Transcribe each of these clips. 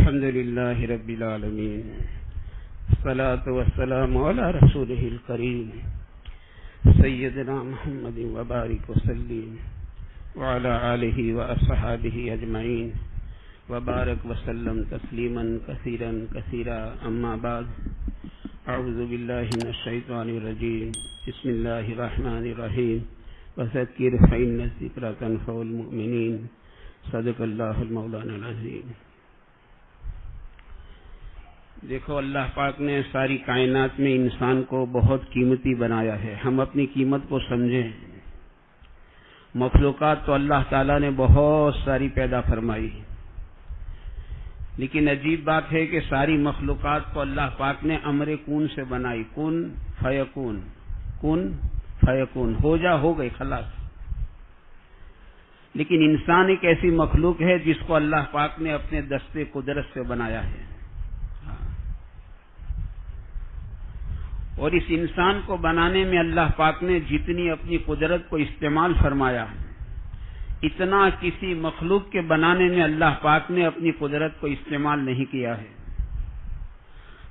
الحمد لله رب العالمين الصلاة والسلام على رسوله الكريم سيدنا محمد وبارك وسلم وعلى آله وأصحابه أجمعين وبارك وسلم تسليما كثيرا كثيرا أما بعد أعوذ بالله من الشيطان الرجيم بسم الله الرحمن الرحيم وذكر فإن الذكرى تنفع المؤمنين صدق اللہ المولانا العظیم۔ دیکھو اللہ پاک نے ساری کائنات میں انسان کو بہت قیمتی بنایا ہے، ہم اپنی قیمت کو سمجھیں۔ مخلوقات تو اللہ تعالیٰ نے بہت ساری پیدا فرمائی، لیکن عجیب بات ہے کہ ساری مخلوقات کو اللہ پاک نے امر کون سے بنائی، کن فیکون، کن فیکون، ہو جا ہو گئی خلاص۔ لیکن انسان ایک ایسی مخلوق ہے جس کو اللہ پاک نے اپنے دستے قدرت سے بنایا ہے، اور اس انسان کو بنانے میں اللہ پاک نے جتنی اپنی قدرت کو استعمال فرمایا، اتنا کسی مخلوق کے بنانے میں اللہ پاک نے اپنی قدرت کو استعمال نہیں کیا ہے۔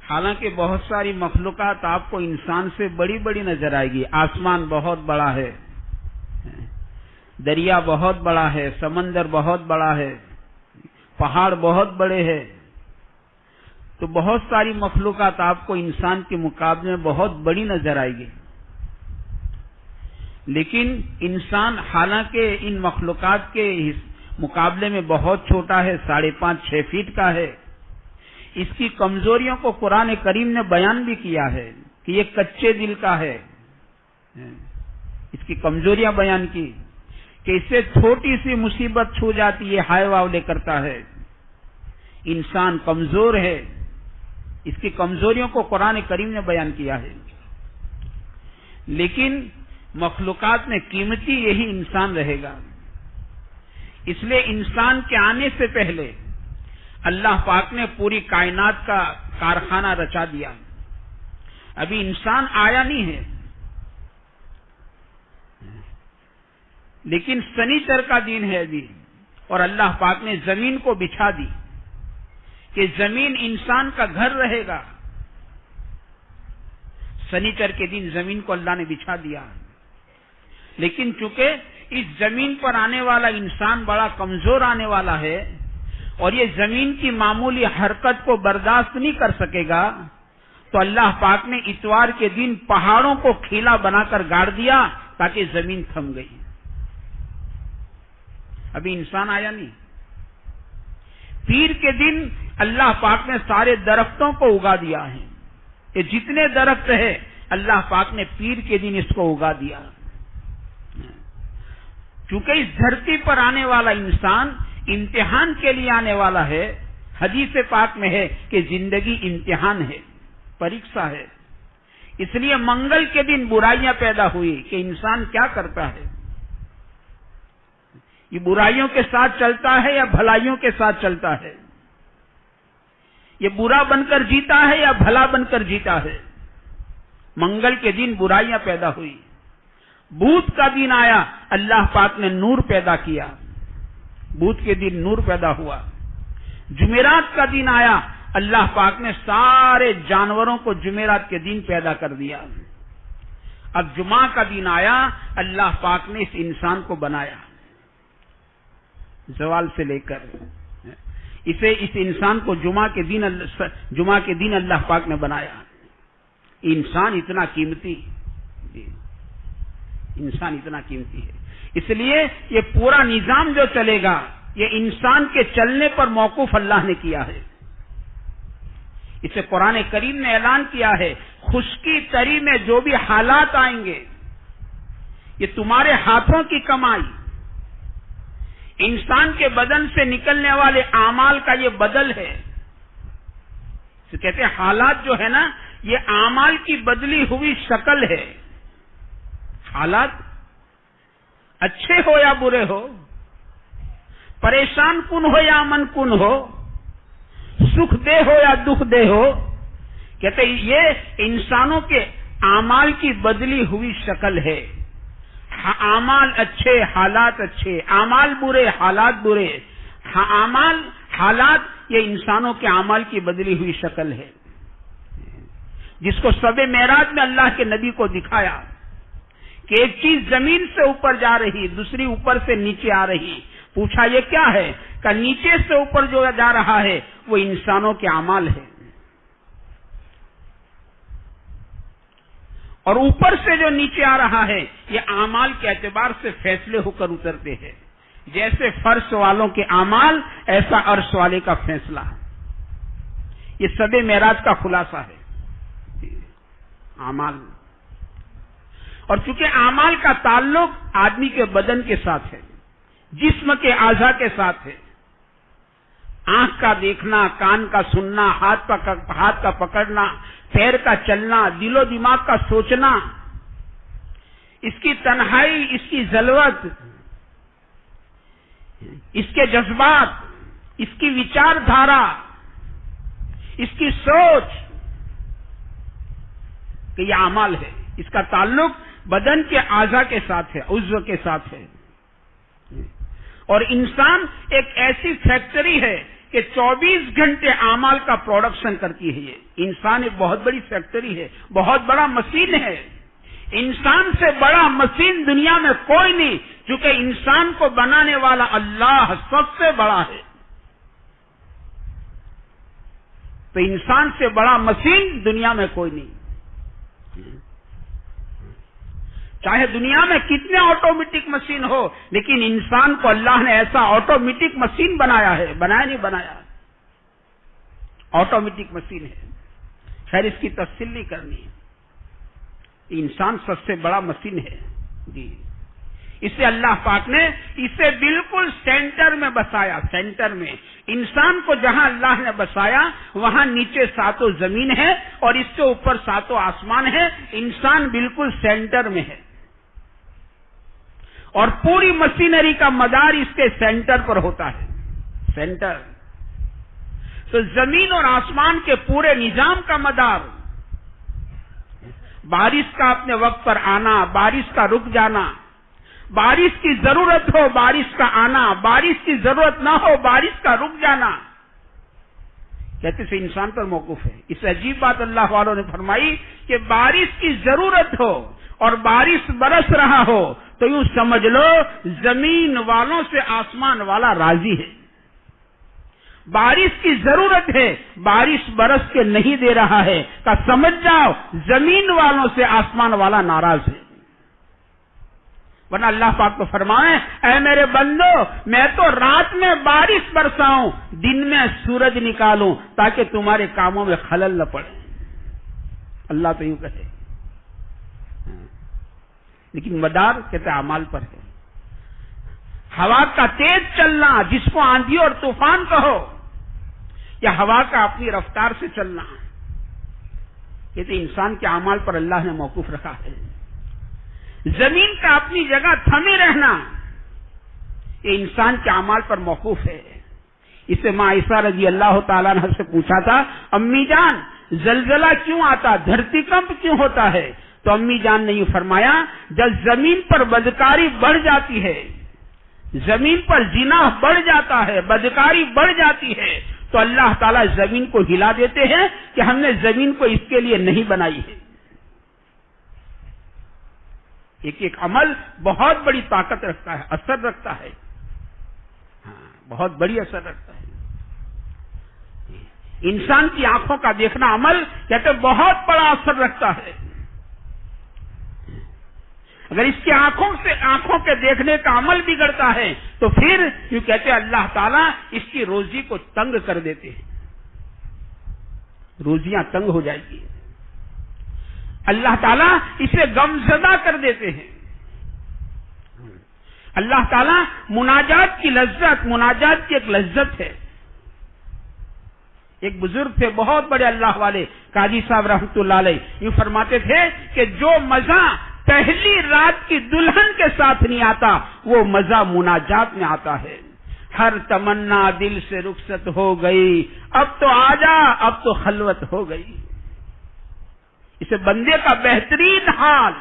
حالانکہ بہت ساری مخلوقات آپ کو انسان سے بڑی بڑی نظر آئے گی، آسمان بہت بڑا ہے، دریا بہت بڑا ہے، سمندر بہت بڑا ہے، پہاڑ بہت بڑے ہیں، تو بہت ساری مخلوقات آپ کو انسان کے مقابلے میں بہت بڑی نظر آئے گی، لیکن انسان حالانکہ ان مخلوقات کے مقابلے میں بہت چھوٹا ہے، 5.5-6 فیٹ کا ہے۔ اس کی کمزوریوں کو قرآن کریم نے بیان بھی کیا ہے کہ یہ کچے دل کا ہے، اس کی کمزوریاں بیان کی کہ اس سے چھوٹی سی مصیبت چھو جاتی ہے، ہائے واولے کرتا ہے، انسان کمزور ہے۔ اس کی کمزوریوں کو قرآن کریم نے بیان کیا ہے، لیکن مخلوقات میں قیمتی یہی انسان رہے گا۔ اس لیے انسان کے آنے سے پہلے اللہ پاک نے پوری کائنات کا کارخانہ رچا دیا۔ ابھی انسان آیا نہیں ہے، لیکن سنیچر کا دن ہے ابھی، اور اللہ پاک نے زمین کو بچھا دی کہ زمین انسان کا گھر رہے گا۔ سنیچر کے دن زمین کو اللہ نے بچھا دیا، لیکن چونکہ اس زمین پر آنے والا انسان بڑا کمزور آنے والا ہے، اور یہ زمین کی معمولی حرکت کو برداشت نہیں کر سکے گا، تو اللہ پاک نے اتوار کے دن پہاڑوں کو کھیلا بنا کر گاڑ دیا تاکہ زمین تھم گئی۔ ابھی انسان آیا نہیں۔ پیر کے دن اللہ پاک نے سارے درختوں کو اگا دیا ہے، یہ جتنے درخت ہے اللہ پاک نے پیر کے دن اس کو اگا دیا، چونکہ اس دھرتی پر آنے والا انسان امتحان کے لیے آنے والا ہے۔ حدیث پاک میں ہے کہ زندگی امتحان ہے، پریکشا ہے۔ اس لیے منگل کے دن برائیاں پیدا ہوئی کہ انسان کیا کرتا ہے، یہ برائیوں کے ساتھ چلتا ہے یا بھلائیوں کے ساتھ چلتا ہے، یہ برا بن کر جیتا ہے یا بھلا بن کر جیتا ہے۔ منگل کے دن برائیاں پیدا ہوئی، بدھ کا دن آیا، اللہ پاک نے نور پیدا کیا، بدھ کے دن نور پیدا ہوا۔ جمعرات کا دن آیا، اللہ پاک نے سارے جانوروں کو جمعرات کے دن پیدا کر دیا۔ اب جمعہ کا دن آیا، اللہ پاک نے اس انسان کو بنایا، زوال سے لے کر اس انسان کو جمعہ کے دن اللہ پاک نے بنایا۔ انسان اتنا قیمتی ہے، اس لیے یہ پورا نظام جو چلے گا یہ انسان کے چلنے پر موقوف اللہ نے کیا ہے۔ اسے قرآن کریم نے اعلان کیا ہے، خشکی تری میں جو بھی حالات آئیں گے یہ تمہارے ہاتھوں کی کمائی، انسان کے بدن سے نکلنے والے اعمال کا یہ بدل ہے۔ کہتے ہیں حالات جو ہے نا یہ اعمال کی بدلی ہوئی شکل ہے۔ حالات اچھے ہو یا برے ہو، پریشان کن ہو یا امن کن ہو، سکھ دے ہو یا دکھ دے ہو، کہتے ہیں یہ انسانوں کے اعمال کی بدلی ہوئی شکل ہے۔ اعمال اچھے، حالات اچھے، اعمال برے، حالات برے، حالات یہ انسانوں کے اعمال کی بدلی ہوئی شکل ہے، جس کو شب معراج میں اللہ کے نبی کو دکھایا کہ ایک چیز زمین سے اوپر جا رہی، دوسری اوپر سے نیچے آ رہی. پوچھا یہ کیا ہے؟ کہ نیچے سے اوپر جو جا رہا ہے وہ انسانوں کے اعمال ہے، اور اوپر سے جو نیچے آ رہا ہے یہ اعمال کے اعتبار سے فیصلے ہو کر اترتے ہیں. جیسے فرش والوں کے اعمال، ایسا عرش والے کا فیصلہ. یہ شب معراج کا خلاصہ ہے، اعمال. اور چونکہ اعمال کا تعلق آدمی کے بدن کے ساتھ ہے، جسم کے اعضاء کے ساتھ ہے. آنکھ کا دیکھنا، کان کا سننا، ہاتھ کا پکڑنا، پیر کا چلنا، دل و دماغ کا سوچنا، اس کی تنہائی، اس کی ضلوت، اس کے جذبات، اس کی وچار دھارا، اس کی سوچ، کہ یہ اعمال ہے. اس کا تعلق بدن کے اعضاء کے ساتھ ہے، عضو کے ساتھ ہے. اور انسان ایک ایسی فیکٹری ہے کہ 24 گھنٹے اعمال کا پروڈکشن کرتی ہے. یہ انسان ایک بہت بڑی فیکٹری ہے، بہت بڑا مشین ہے. انسان سے بڑا مشین دنیا میں کوئی نہیں، کیونکہ انسان کو بنانے والا اللہ سب سے بڑا ہے. تو انسان سے بڑا مشین دنیا میں کوئی نہیں. چاہے دنیا میں کتنے آٹومیٹک مشین ہو، لیکن انسان کو اللہ نے ایسا آٹومیٹک مشین بنایا ہے. بنایا نہیں بنایا، آٹومیٹک مشین ہے. خیر اس کی تفصیل نہیں کرنی ہے. انسان سب سے بڑا مشین ہے جی. اسے اللہ پاک نے اسے بالکل سینٹر میں بسایا. سینٹر میں انسان کو جہاں اللہ نے بسایا وہاں نیچے 7 زمین ہے اور اس سے اوپر 7 آسمان ہے. انسان بالکل سینٹر میں ہے اور پوری مشینری کا مدار اس کے سینٹر پر ہوتا ہے. سینٹر تو زمین اور آسمان کے پورے نظام کا مدار، بارش کا اپنے وقت پر آنا، بارش کا رک جانا، بارش کی ضرورت ہو بارش کا آنا، بارش کی ضرورت نہ ہو بارش کا رک جانا، کہتے سے انسان پر موقوف ہے. اس عجیب بات اللہ والوں نے فرمائی کہ بارش کی ضرورت ہو اور بارش برس رہا ہو تو یوں سمجھ لو زمین والوں سے آسمان والا راضی ہے. بارش کی ضرورت ہے، بارش برس کے نہیں دے رہا ہے تو سمجھ جاؤ زمین والوں سے آسمان والا ناراض ہے. ورنہ اللہ پاک تو فرمائے اے میرے بندو میں تو رات میں بارش برساؤں، دن میں سورج نکالوں تاکہ تمہارے کاموں میں خلل نہ پڑے. اللہ تو یوں کہے، لیکن مدار کہتے اعمال پر ہے. ہوا کا تیز چلنا جس کو آندھی اور طوفان کہو، یا ہوا کا اپنی رفتار سے چلنا، کہتے انسان کے اعمال پر اللہ نے موقوف رکھا ہے. زمین کا اپنی جگہ تھمے رہنا یہ انسان کے اعمال پر موقوف ہے. اسے ماں عائشہ رضی اللہ تعالیٰ عنہ سے پوچھا تھا امی جان زلزلہ کیوں آتا، دھرتی کمپ کیوں ہوتا ہے؟ تو امی جان نے یہ فرمایا جب زمین پر بدکاری بڑھ جاتی ہے، زمین پر زنا بڑھ جاتا ہے، بدکاری بڑھ جاتی ہے تو اللہ تعالیٰ زمین کو ہلا دیتے ہیں کہ ہم نے زمین کو اس کے لیے نہیں بنائی ہے. ایک ایک عمل بہت بڑی طاقت رکھتا ہے، اثر رکھتا ہے، بہت بڑی اثر رکھتا ہے. انسان کی آنکھوں کا دیکھنا عمل کہتے بہت بڑا اثر رکھتا ہے. اگر اس کی آنکھوں کے دیکھنے کا عمل بگڑتا ہے تو پھر یوں کہتے اللہ تعالیٰ اس کی روزی کو تنگ کر دیتے ہیں، روزیاں تنگ ہو جائے گی. اللہ تعالیٰ اسے غمزدہ کر دیتے ہیں. اللہ تعالیٰ مناجات کی لذت، مناجات کی ایک لذت ہے. ایک بزرگ تھے بہت بڑے اللہ والے قاضی صاحب رحمۃ اللہ علیہ، یوں فرماتے تھے کہ جو مزہ پہلی رات کی دلہن کے ساتھ نہیں آتا وہ مزہ مناجات میں آتا ہے. ہر تمنا دل سے رخصت ہو گئی، اب تو آجا اب تو خلوت ہو گئی. اسے بندے کا بہترین حال،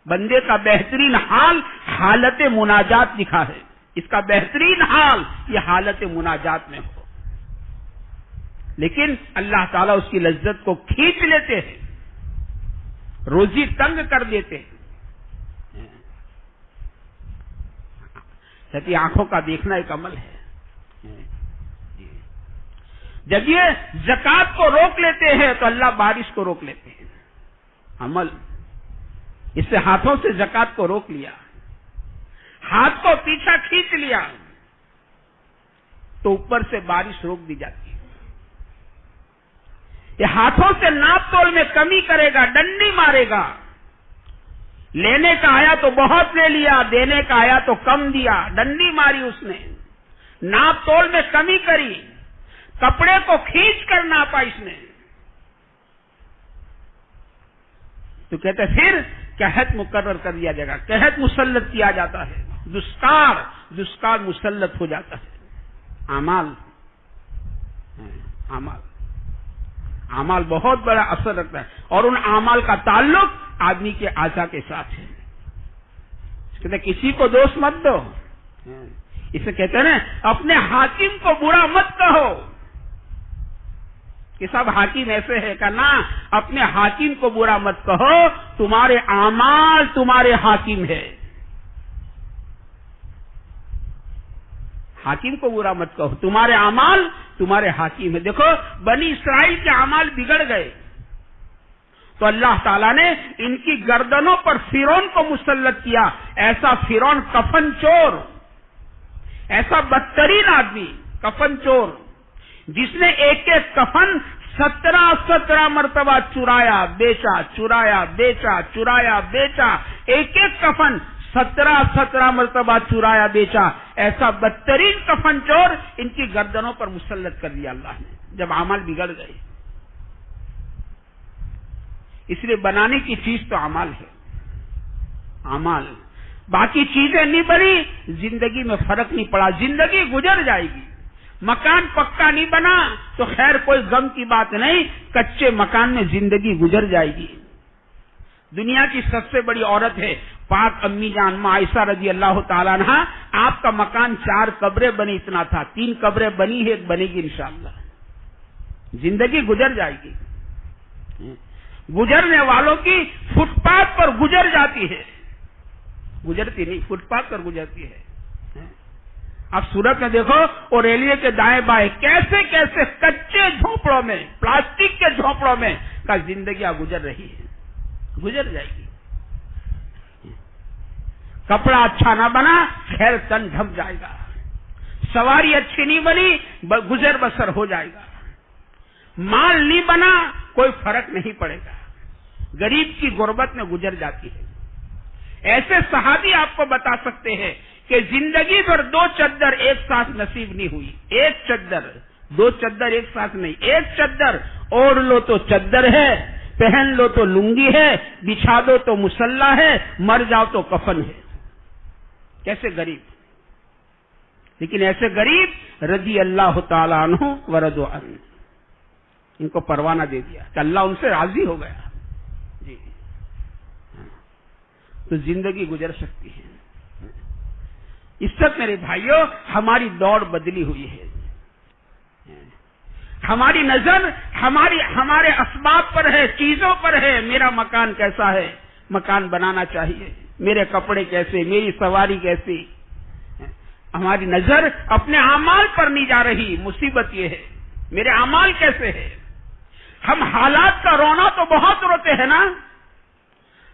بندے کا بہترین حال حالت مناجات لکھا ہے. اس کا بہترین حال یہ حالت مناجات میں ہو. لیکن اللہ تعالیٰ اس کی لذت کو کھینچ لیتے ہیں، روزی تنگ کر دیتے ہیں۔ کہتی آنکھوں کا دیکھنا ایک عمل ہے۔ جب یہ زکات کو روک لیتے ہیں تو اللہ بارش کو روک لیتے ہیں۔ عمل، اس سے ہاتھوں سے زکات کو روک لیا، ہاتھ کو پیچھا کھینچ لیا تو اوپر سے بارش روک دی جاتی ہے۔ یہ ہاتھوں سے ناپ تول میں کمی کرے گا، ڈنڈی مارے گا۔ لینے کا آیا تو بہت لے لیا، دینے کا آیا تو کم دیا، ڈنڈی ماری اس نے، ناپ تول میں کمی کری، کپڑے کو کھینچ کر ناپا اس نے، تو کہتے پھر قحط مقرر کر دیا جائے گا، قحط مسلط کیا جاتا ہے، دشکار مسلط ہو جاتا ہے۔ اعمال بہت بڑا اثر رکھتا ہے، اور ان اعمال کا تعلق آدمی کے اعضاء کے ساتھ ہے۔ کہتے ہیں کسی کو دوست مت دو، اسے کہتے ہیں نا اپنے حاکم کو برا مت کہو کہ سب حاکم ایسے ہے، کہنا اپنے حاکم کو برا مت کہو، تمہارے اعمال تمہارے حاکم ہے۔ حاکم کو برا مت کہو، تمہارے اعمال تمہارے حاکم ہے۔ دیکھو بنی اسرائیل کے اعمال بگڑ گئے تو اللہ تعالیٰ نے ان کی گردنوں پر فرعون کو مسلط کیا، ایسا فرعون کفن چور، ایسا بدترین آدمی کفن چور، جس نے ایک ایک کفن 17 مرتبہ چرایا بیچا، چرایا بیچا، چرایا بیچا، ایک ایک کفن 17 مرتبہ چرایا بیچا، ایسا بدترین کفن چور ان کی گردنوں پر مسلط کر دیا اللہ نے، جب اعمال بگڑ گئے۔ اس لیے بنانے کی چیز تو اعمال ہے، اعمال، باقی چیزیں نہیں بنی، زندگی میں فرق نہیں پڑا، زندگی گزر جائے گی۔ مکان پکا نہیں بنا تو خیر کوئی غم کی بات نہیں، کچے مکان میں زندگی گزر جائے گی۔ دنیا کی سب سے بڑی عورت ہے پاک امی جان ماں عائشہ رضی اللہ تعالیٰ عنہا، آپ کا مکان 4 قبریں بنی اتنا تھا، 3 قبریں بنی ہے، ایک بنے گی انشاءاللہ۔ زندگی گزر جائے گی، گزرنے والوں کی فٹ پاتھ پر گزر جاتی ہے، گزرتی نہیں، فٹ پاتھ پر گزرتی ہے۔ اب سورت میں دیکھو اور ریلوے کے دائیں بائیں کیسے کیسے کچے جھونپڑوں میں، پلاسٹک کے جھونپڑوں میں کا زندگیاں گزر رہی ہے، گزر جائے گی۔ کپڑا اچھا نہ بنا خیر تن ڈھک جائے گا، سواری اچھی نہیں بنی گزر بسر ہو جائے گا، مال نہیں بنا کوئی فرق نہیں پڑے گا، غریب کی غربت میں گزر جاتی ہے۔ ایسے صحابی آپ کو بتا سکتے ہیں کہ زندگی پر 2 چادر ایک ساتھ نصیب نہیں ہوئی، ایک چادر، 2 چادر ایک ساتھ نہیں، ایک چادر اوڑھ لو تو چادر ہے، پہن لو تو لنگی ہے، بچھا دو تو مسلح ہے، مر جاؤ تو کفن ہے۔ کیسے غریب، لیکن ایسے غریب رضی اللہ تعالیٰ عنہ ورضوا عنہ، ان کو پروانہ دے دیا کہ اللہ ان سے راضی ہو گیا، جی تو زندگی گزر سکتی ہے۔ اس وقت میرے بھائیوں ہماری دوڑ بدلی ہوئی ہے، ہماری نظر ہمارے اسباب پر ہے، چیزوں پر ہے، میرا مکان کیسا ہے، مکان بنانا چاہیے، میرے کپڑے کیسے، میری سواری کیسی، ہماری نظر اپنے اعمال پر نہیں جا رہی۔ مصیبت یہ ہے میرے اعمال کیسے ہیں۔ ہم حالات کا رونا تو بہت روتے ہیں نا،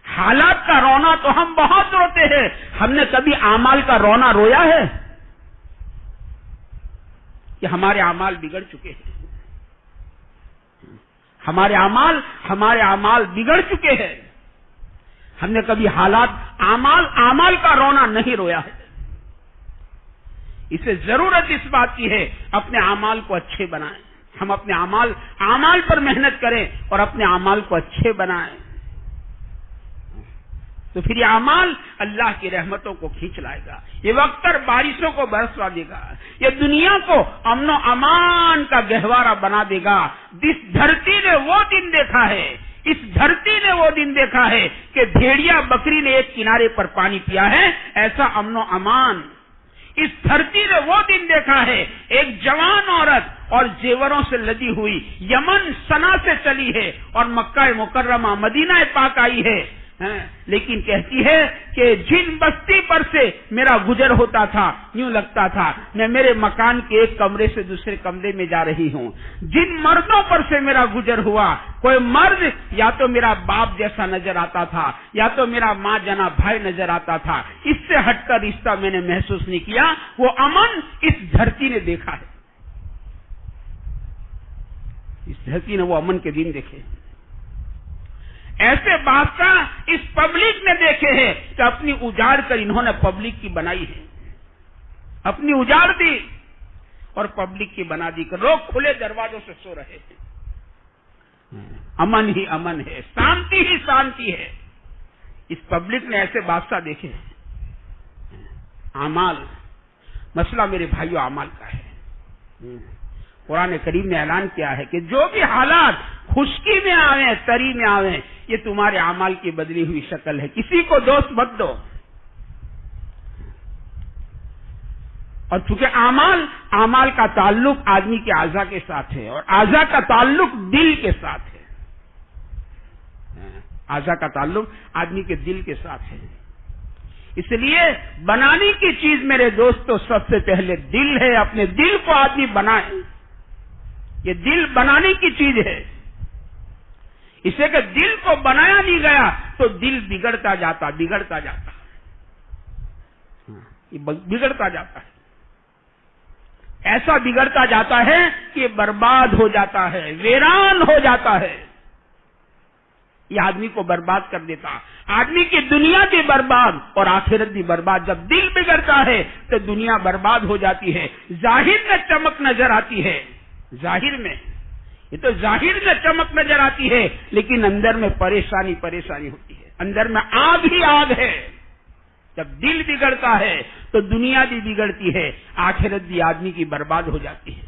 حالات کا رونا تو ہم بہت روتے ہیں، ہم نے کبھی اعمال کا رونا رویا ہے کہ ہمارے اعمال بگڑ چکے ہیں، ہمارے اعمال بگڑ چکے ہیں، ہم نے کبھی اعمال کا رونا نہیں رویا ہے۔ اسے ضرورت اس بات کی ہے اپنے اعمال کو اچھے بنائیں، ہم اپنے اعمال پر محنت کریں اور اپنے اعمال کو اچھے بنائیں، تو پھر یہ اعمال اللہ کی رحمتوں کو کھینچ لائے گا، یہ وقت پر بارشوں کو برسوا دے گا، یہ دنیا کو امن و امان کا گہوارہ بنا دے گا۔ جس دھرتی نے وہ دن دیکھا ہے، اس دھرتی نے وہ دن دیکھا ہے کہ بھیڑیا بکری نے ایک کنارے پر پانی پیا ہے، ایسا امن و امان اس دھرتی نے وہ دن دیکھا ہے، ایک جوان عورت اور زیوروں سے لدی ہوئی یمن سنا سے چلی ہے اور مکہ مکرمہ مدینہ پاک آئی ہے، لیکن کہتی ہے کہ جن بستی پر سے میرا گزر ہوتا تھا یوں لگتا تھا میں میرے مکان کے ایک کمرے سے دوسرے کمرے میں جا رہی ہوں، جن مردوں پر سے میرا گزر ہوا کوئی مرد یا تو میرا باپ جیسا نظر آتا تھا یا تو میرا ماں جنا بھائی نظر آتا تھا، اس سے ہٹ کر رشتہ میں نے محسوس نہیں کیا، وہ امن اس دھرتی نے دیکھا ہے، اس دھرتی نے وہ امن کے دن دیکھے۔ ایسے بادشاہ اس پبلک نے دیکھے ہیں کہ اپنی اجاڑ کر انہوں نے پبلک کی بنائی ہے، اپنی اجاڑ دی اور پبلک کی بنا دی کہ لوگ کھلے دروازوں سے سو رہے ہیں، امن ہی امن ہے، شانتی ہی شانتی ہے۔ اس پبلک نے ایسے بادشاہ دیکھے ہیں۔ اعمال، مسئلہ میرے بھائیوں اعمال کا ہے۔ قرآن کریم نے اعلان کیا ہے کہ جو بھی حالات خشکی میں آویں تری میں آویں یہ تمہارے اعمال کی بدلی ہوئی شکل ہے، کسی کو دوست مت دو۔ اور چونکہ اعمال کا تعلق آدمی کے اعضاء کے ساتھ ہے اور اعضاء کا تعلق دل کے ساتھ ہے، اعضاء کا تعلق آدمی کے دل کے ساتھ ہے، اس لیے بنانے کی چیز میرے دوستو سب سے پہلے دل ہے، اپنے دل کو آدمی بنائے، یہ دل بنانے کی چیز ہے، اسے کہ دل کو بنایا نہیں گیا تو دل بگڑتا جاتا بگڑتا جاتا ہے، ایسا بگڑتا جاتا ہے کہ برباد ہو جاتا ہے، ویران ہو جاتا ہے، یہ آدمی کو برباد کر دیتا، آدمی کی دنیا بھی برباد اور آخرت بھی برباد۔ جب دل بگڑتا ہے تو دنیا برباد ہو جاتی ہے، ظاہر میں چمک نظر آتی ہے، ظاہر میں یہ تو ظاہر میں چمک نظر آتی ہے لیکن اندر میں پریشانی ہوتی ہے، اندر میں آگ ہی آگ ہے۔ جب دل بگڑتا ہے تو دنیا بھی بگڑتی ہے، آخرت بھی آدمی کی برباد ہو جاتی ہے۔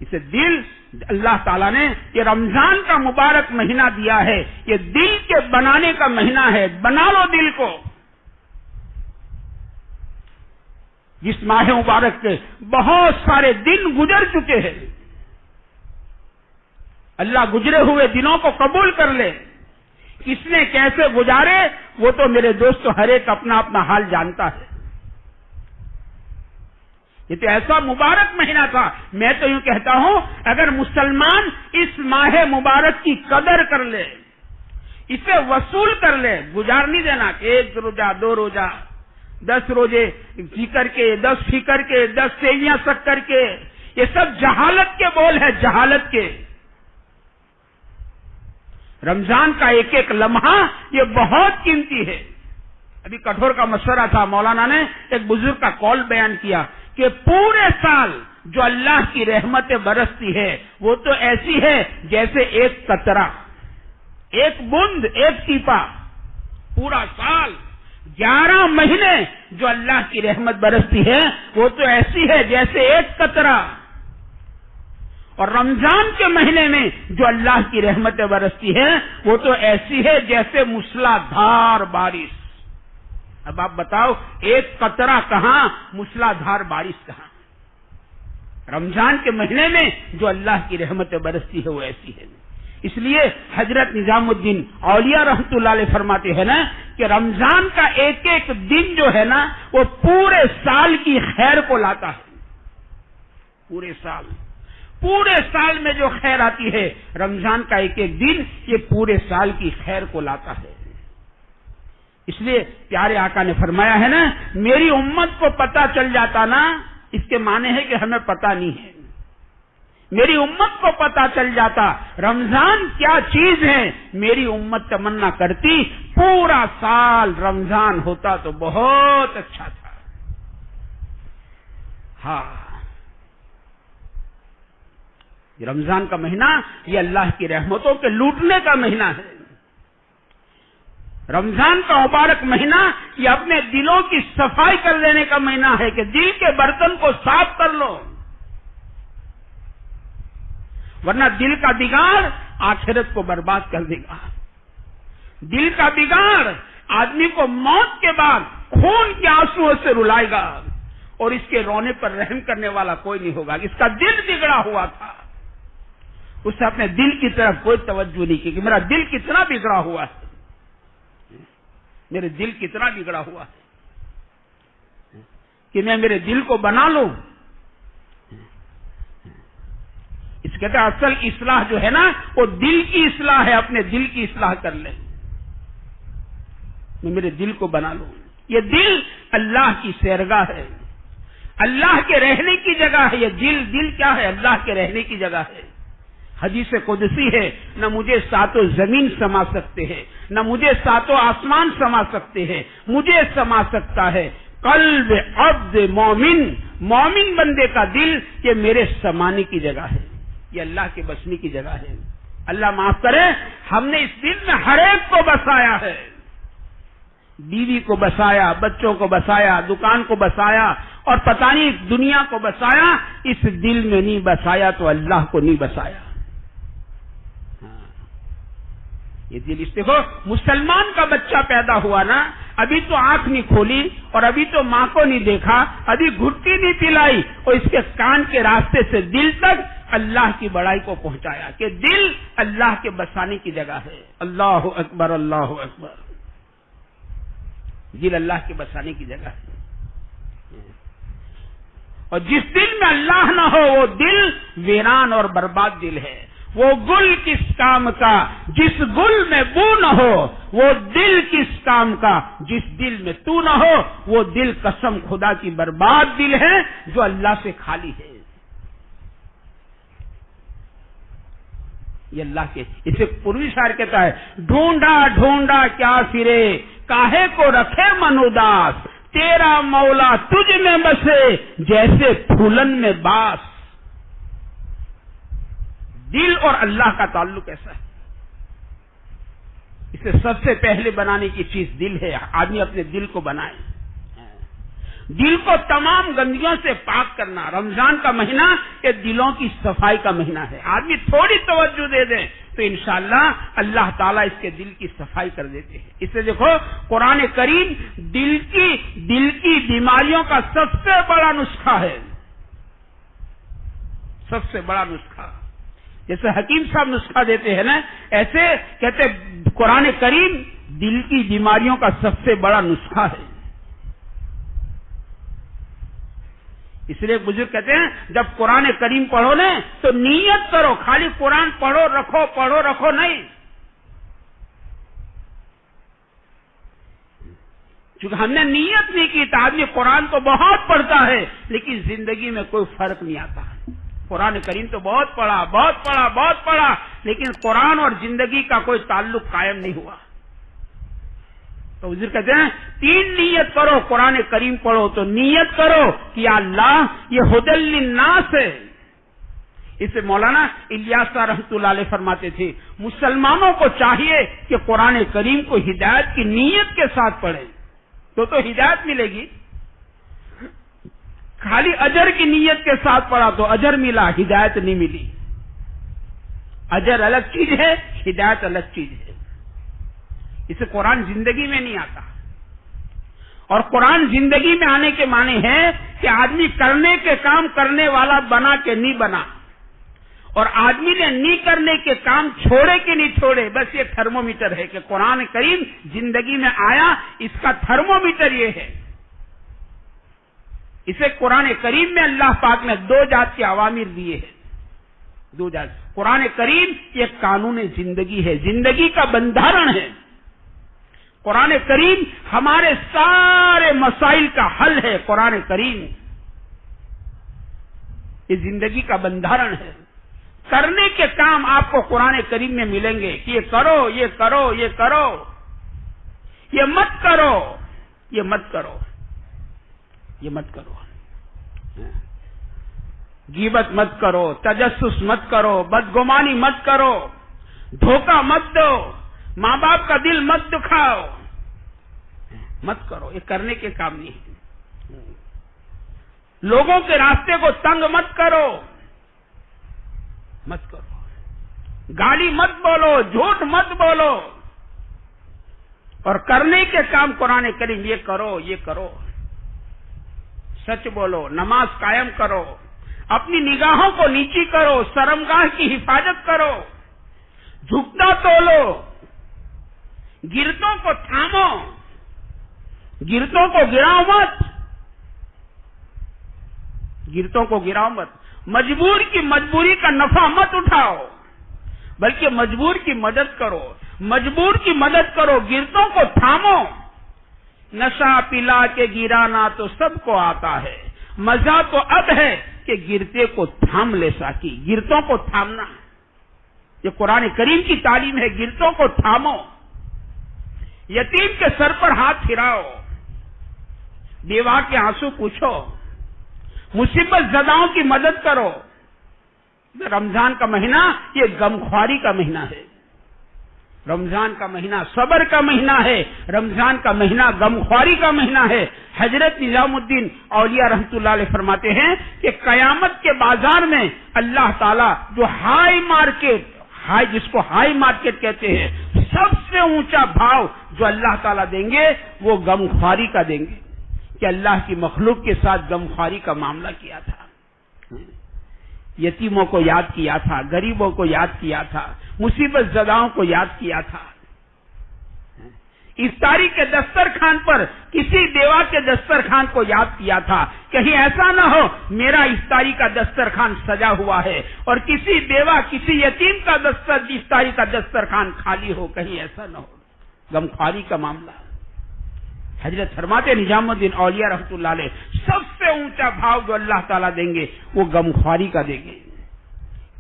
اسے دل اللہ تعالیٰ نے یہ رمضان کا مبارک مہینہ دیا ہے، یہ دل کے بنانے کا مہینہ ہے، بنا لو دل کو۔ جس ماہ مبارک کے بہت سارے دن گزر چکے ہیں، اللہ گزرے ہوئے دنوں کو قبول کر لے، کس نے کیسے گزارے وہ تو میرے دوستو ہر ایک اپنا اپنا حال جانتا ہے۔ یہ تو ایسا مبارک مہینہ تھا، میں تو یوں کہتا ہوں اگر مسلمان اس ماہ مبارک کی قدر کر لے، اسے وصول کر لے، گزار نہیں دینا کہ 1 روزہ 2 روزہ 10 روزے پی کر کے 10 فکر کے 10 سیویاں شکر کے، یہ سب جہالت کے بول ہے، جہالت کے۔ رمضان کا ایک ایک لمحہ یہ بہت قیمتی ہے۔ ابھی کٹھور کا مشورہ تھا، مولانا نے ایک بزرگ کا قول بیان کیا کہ پورے سال جو اللہ کی رحمتیں برستی ہے وہ تو ایسی ہے جیسے ایک قطرہ، ایک بوند، ایک ٹیپا، پورا سال 11 مہینے جو اللہ کی رحمت برستی ہے وہ تو ایسی ہے جیسے ایک قطرہ، اور رمضان کے مہینے میں جو اللہ کی رحمتیں برستی ہے وہ تو ایسی ہے جیسے موسلادھار بارش۔ اب آپ بتاؤ ایک قطرہ کہاں، موسلادھار بارش کہاں؟ رمضان کے مہینے میں جو اللہ کی رحمتیں برستی ہے وہ ایسی ہے۔ اس لیے حضرت نظام الدین اولیاء رحمۃ اللہ علیہ فرماتے ہیں نا کہ رمضان کا ایک ایک دن جو ہے نا وہ پورے سال کی خیر کو لاتا ہے، پورے سال میں جو خیر آتی ہے رمضان کا ایک ایک دن یہ پورے سال کی خیر کو لاتا ہے۔ اس لیے پیارے آقا نے فرمایا ہے نا میری امت کو پتہ چل جاتا نا، اس کے معنی ہے کہ ہمیں پتہ نہیں ہے، میری امت کو پتہ چل جاتا رمضان کیا چیز ہے، میری امت تمنا کرتی پورا سال رمضان ہوتا تو بہت اچھا تھا۔ ہاں، رمضان کا مہینہ یہ اللہ کی رحمتوں کے لوٹنے کا مہینہ ہے۔ رمضان کا مبارک مہینہ یہ اپنے دلوں کی صفائی کر لینے کا مہینہ ہے کہ دل کے برتن کو صاف کر لو، ورنہ دل کا بگاڑ آخرت کو برباد کر دے گا۔ دل کا بگاڑ آدمی کو موت کے بعد خون کے آنسوؤں سے رلائے گا اور اس کے رونے پر رحم کرنے والا کوئی نہیں ہوگا. اس کا دل بگڑا ہوا تھا, اس نے اپنے دل کی طرف کوئی توجہ نہیں کی کہ میرا دل کتنا بگڑا ہوا ہے, میرے دل کتنا بگڑا ہوا ہے کہ میں میرے دل کو بنا لوں. اس کہتے ہیں اصل اصلاح جو ہے نا وہ دل کی اصلاح ہے, اپنے دل کی اصلاح کر لیں, میں میرے دل کو بنا لوں. یہ دل اللہ کی سیرگاہ ہے, اللہ کے رہنے کی جگہ ہے. یہ دل کیا ہے؟ اللہ کے رہنے کی جگہ ہے. حدیث قدسی ہے, نہ مجھے ساتوں زمین سما سکتے ہیں, نہ مجھے ساتوں آسمان سما سکتے ہیں, مجھے سما سکتا ہے قلب عبد مومن, مومن بندے کا دل. یہ میرے سمانے کی جگہ ہے, یہ اللہ کے بسنے کی جگہ ہے. اللہ معاف کرے, ہم نے اس دل میں ہر ایک کو بسایا ہے, بیوی کو بسایا, بچوں کو بسایا, دکان کو بسایا, اور پتہ نہیں دنیا کو بسایا. اس دل میں نہیں بسایا تو اللہ کو نہیں بسایا. یہ دل, اس دیکھو مسلمان کا بچہ پیدا ہوا نا, ابھی تو آنکھ نہیں کھولی اور ابھی تو ماں کو نہیں دیکھا, ابھی گھٹی نہیں پلائی, اور اس کے کان کے راستے سے دل تک اللہ کی بڑائی کو پہنچایا کہ دل اللہ کے بسانے کی جگہ ہے. اللہ اکبر, اللہ اکبر. دل اللہ کے بسانے کی جگہ ہے. اور جس دل میں اللہ نہ ہو وہ دل ویران اور برباد دل ہے. وہ گل کس کام کا جس گل میں بو نہ ہو, وہ دل کس کام کا جس دل میں تو نہ ہو. وہ دل قسم خدا کی برباد دل ہے جو اللہ سے خالی ہے. یہ اللہ کے, اسے پوروی شاعر کہتا ہے, ڈھونڈا ڈھونڈا کیا سرے کاہے کو رکھے من اداس, تیرا مولا تجھ میں بسے جیسے پھولن میں باس. دل اور اللہ کا تعلق ایسا ہے, اسے سب سے پہلے بنانے کی چیز دل ہے. آدمی اپنے دل کو بنائے, دل کو تمام گندگیوں سے پاک کرنا. رمضان کا مہینہ یہ دلوں کی صفائی کا مہینہ ہے. آدمی تھوڑی توجہ دے دیں تو انشاءاللہ اللہ تعالیٰ اس کے دل کی صفائی کر دیتے ہیں. اس سے دیکھو قرآن کریم دل کی بیماریوں کا سب سے بڑا نسخہ ہے, سب سے بڑا نسخہ. جیسے حکیم صاحب نسخہ دیتے ہیں نا, ایسے کہتے قرآن کریم دل کی بیماریوں کا سب سے بڑا نسخہ ہے. اس لیے بزرگ کہتے ہیں جب قرآن کریم پڑھو نا تو نیت کرو, خالی قرآن پڑھو رکھو نہیں. چونکہ ہم نے نیت نہیں کی تو آدمی قرآن تو بہت پڑھتا ہے لیکن زندگی میں کوئی فرق نہیں آتا. قرآن کریم تو بہت پڑھا لیکن قرآن اور زندگی کا کوئی تعلق قائم نہیں ہوا. تو حضور کہتے ہیں 3 نیت کرو, قرآن کریم پڑھو تو نیت کرو کہ یا اللہ یہ ہدی للناس ہے. اسے مولانا الیاس رحمۃ اللہ علیہ فرماتے تھے مسلمانوں کو چاہیے کہ قرآن کریم کو ہدایت کی نیت کے ساتھ پڑھیں تو ہدایت ملے گی. خالی اجر کی نیت کے ساتھ پڑھا تو اجر ملا, ہدایت نہیں ملی. اجر الگ چیز ہے, ہدایت الگ چیز ہے. اسے قرآن زندگی میں نہیں آتا. اور قرآن زندگی میں آنے کے معنی ہے کہ آدمی کرنے کے کام کرنے والا بنا کہ نہیں بنا, اور آدمی نے نہیں کرنے کے کام چھوڑے کہ نہیں چھوڑے. بس یہ تھرمومیٹر ہے کہ قرآن کریم زندگی میں آیا, اس کا تھرمومیٹر یہ ہے. اسے قرآن کریم میں اللہ پاک نے 2 جات کے اوامر دیے ہیں. 2 جات. قرآن کریم یہ قانون زندگی ہے, زندگی کا بندھارن ہے. قرآن کریم ہمارے سارے مسائل کا حل ہے. قرآن کریم یہ زندگی کا بندھارن ہے. کرنے کے کام آپ کو قرآن کریم میں ملیں گے کہ یہ کرو, یہ کرو, یہ کرو, یہ مت کرو, یہ مت کرو, یہ مت کرو. غیبت مت کرو, تجسس مت کرو, بدگمانی مت کرو, دھوکہ مت دو, ماں باپ کا دل مت دکھاؤ, مت کرو. یہ کرنے کے کام نہیں ہے. لوگوں کے راستے کو تنگ مت کرو, مت کرو. گالی مت بولو, جھوٹ مت بولو, اور کرنے کے کام قرآن کریم یہ کرو یہ کرو، سچ بولو، نماز قائم کرو، اپنی نگاہوں کو نیچی کرو، شرمگاہ کی حفاظت کرو، جھکتا تولو، گرتوں کو تھامو، گرتوں کو گراؤ مت، گرتوں کو گراؤ مت، مجبور کی مجبوری کا نفع مت اٹھاؤ، بلکہ مجبور کی مدد کرو، مجبور کی مدد کرو، گرتوں کو تھامو۔ نشہ پلا کے گرانا تو سب کو آتا ہے، مزہ تو اب ہے کہ گرتے کو تھام لے ساکی، گرتوں کو تھامنا، یہ قرآن کریم کی تعلیم ہے، گرتوں کو تھامو، یتیم کے سر پر ہاتھ پھراؤ، بیوہ کے آنسو پوچھو، مصیبت زداؤں کی مدد کرو۔ رمضان کا مہینہ یہ غمخواری کا مہینہ ہے، رمضان کا مہینہ صبر کا مہینہ ہے، رمضان کا مہینہ غمخواری کا مہینہ ہے۔ حضرت نظام الدین اولیاء رحمۃ اللہ علیہ فرماتے ہیں کہ قیامت کے بازار میں اللہ تعالیٰ جو ہائی مارکیٹ، جس کو ہائی مارکیٹ کہتے ہیں، سب سے اونچا بھاؤ جو اللہ تعالیٰ دیں گے وہ غمخواری کا دیں گے، کہ اللہ کی مخلوق کے ساتھ غمخواری کا معاملہ کیا تھا، یتیموں کو یاد کیا تھا، غریبوں کو یاد کیا تھا، مصیبت زداؤں کو یاد کیا تھا۔ افطاری کے دسترخوان پر کسی بیوہ کے دسترخوان کو یاد کیا تھا، کہیں ایسا نہ ہو میرا افطاری کا دسترخوان سجا ہوا ہے اور کسی بیوہ کسی یتیم کا افطاری کا دسترخوان خالی ہو، کہیں ایسا نہ ہو، غمخواری کا معاملہ۔ حضرت فرماتے نظام الدین اولیاء رحمۃ اللہ علیہ سب سے اونچا بھاؤ جو اللہ تعالیٰ دیں گے وہ غمخواری کا دیں گے،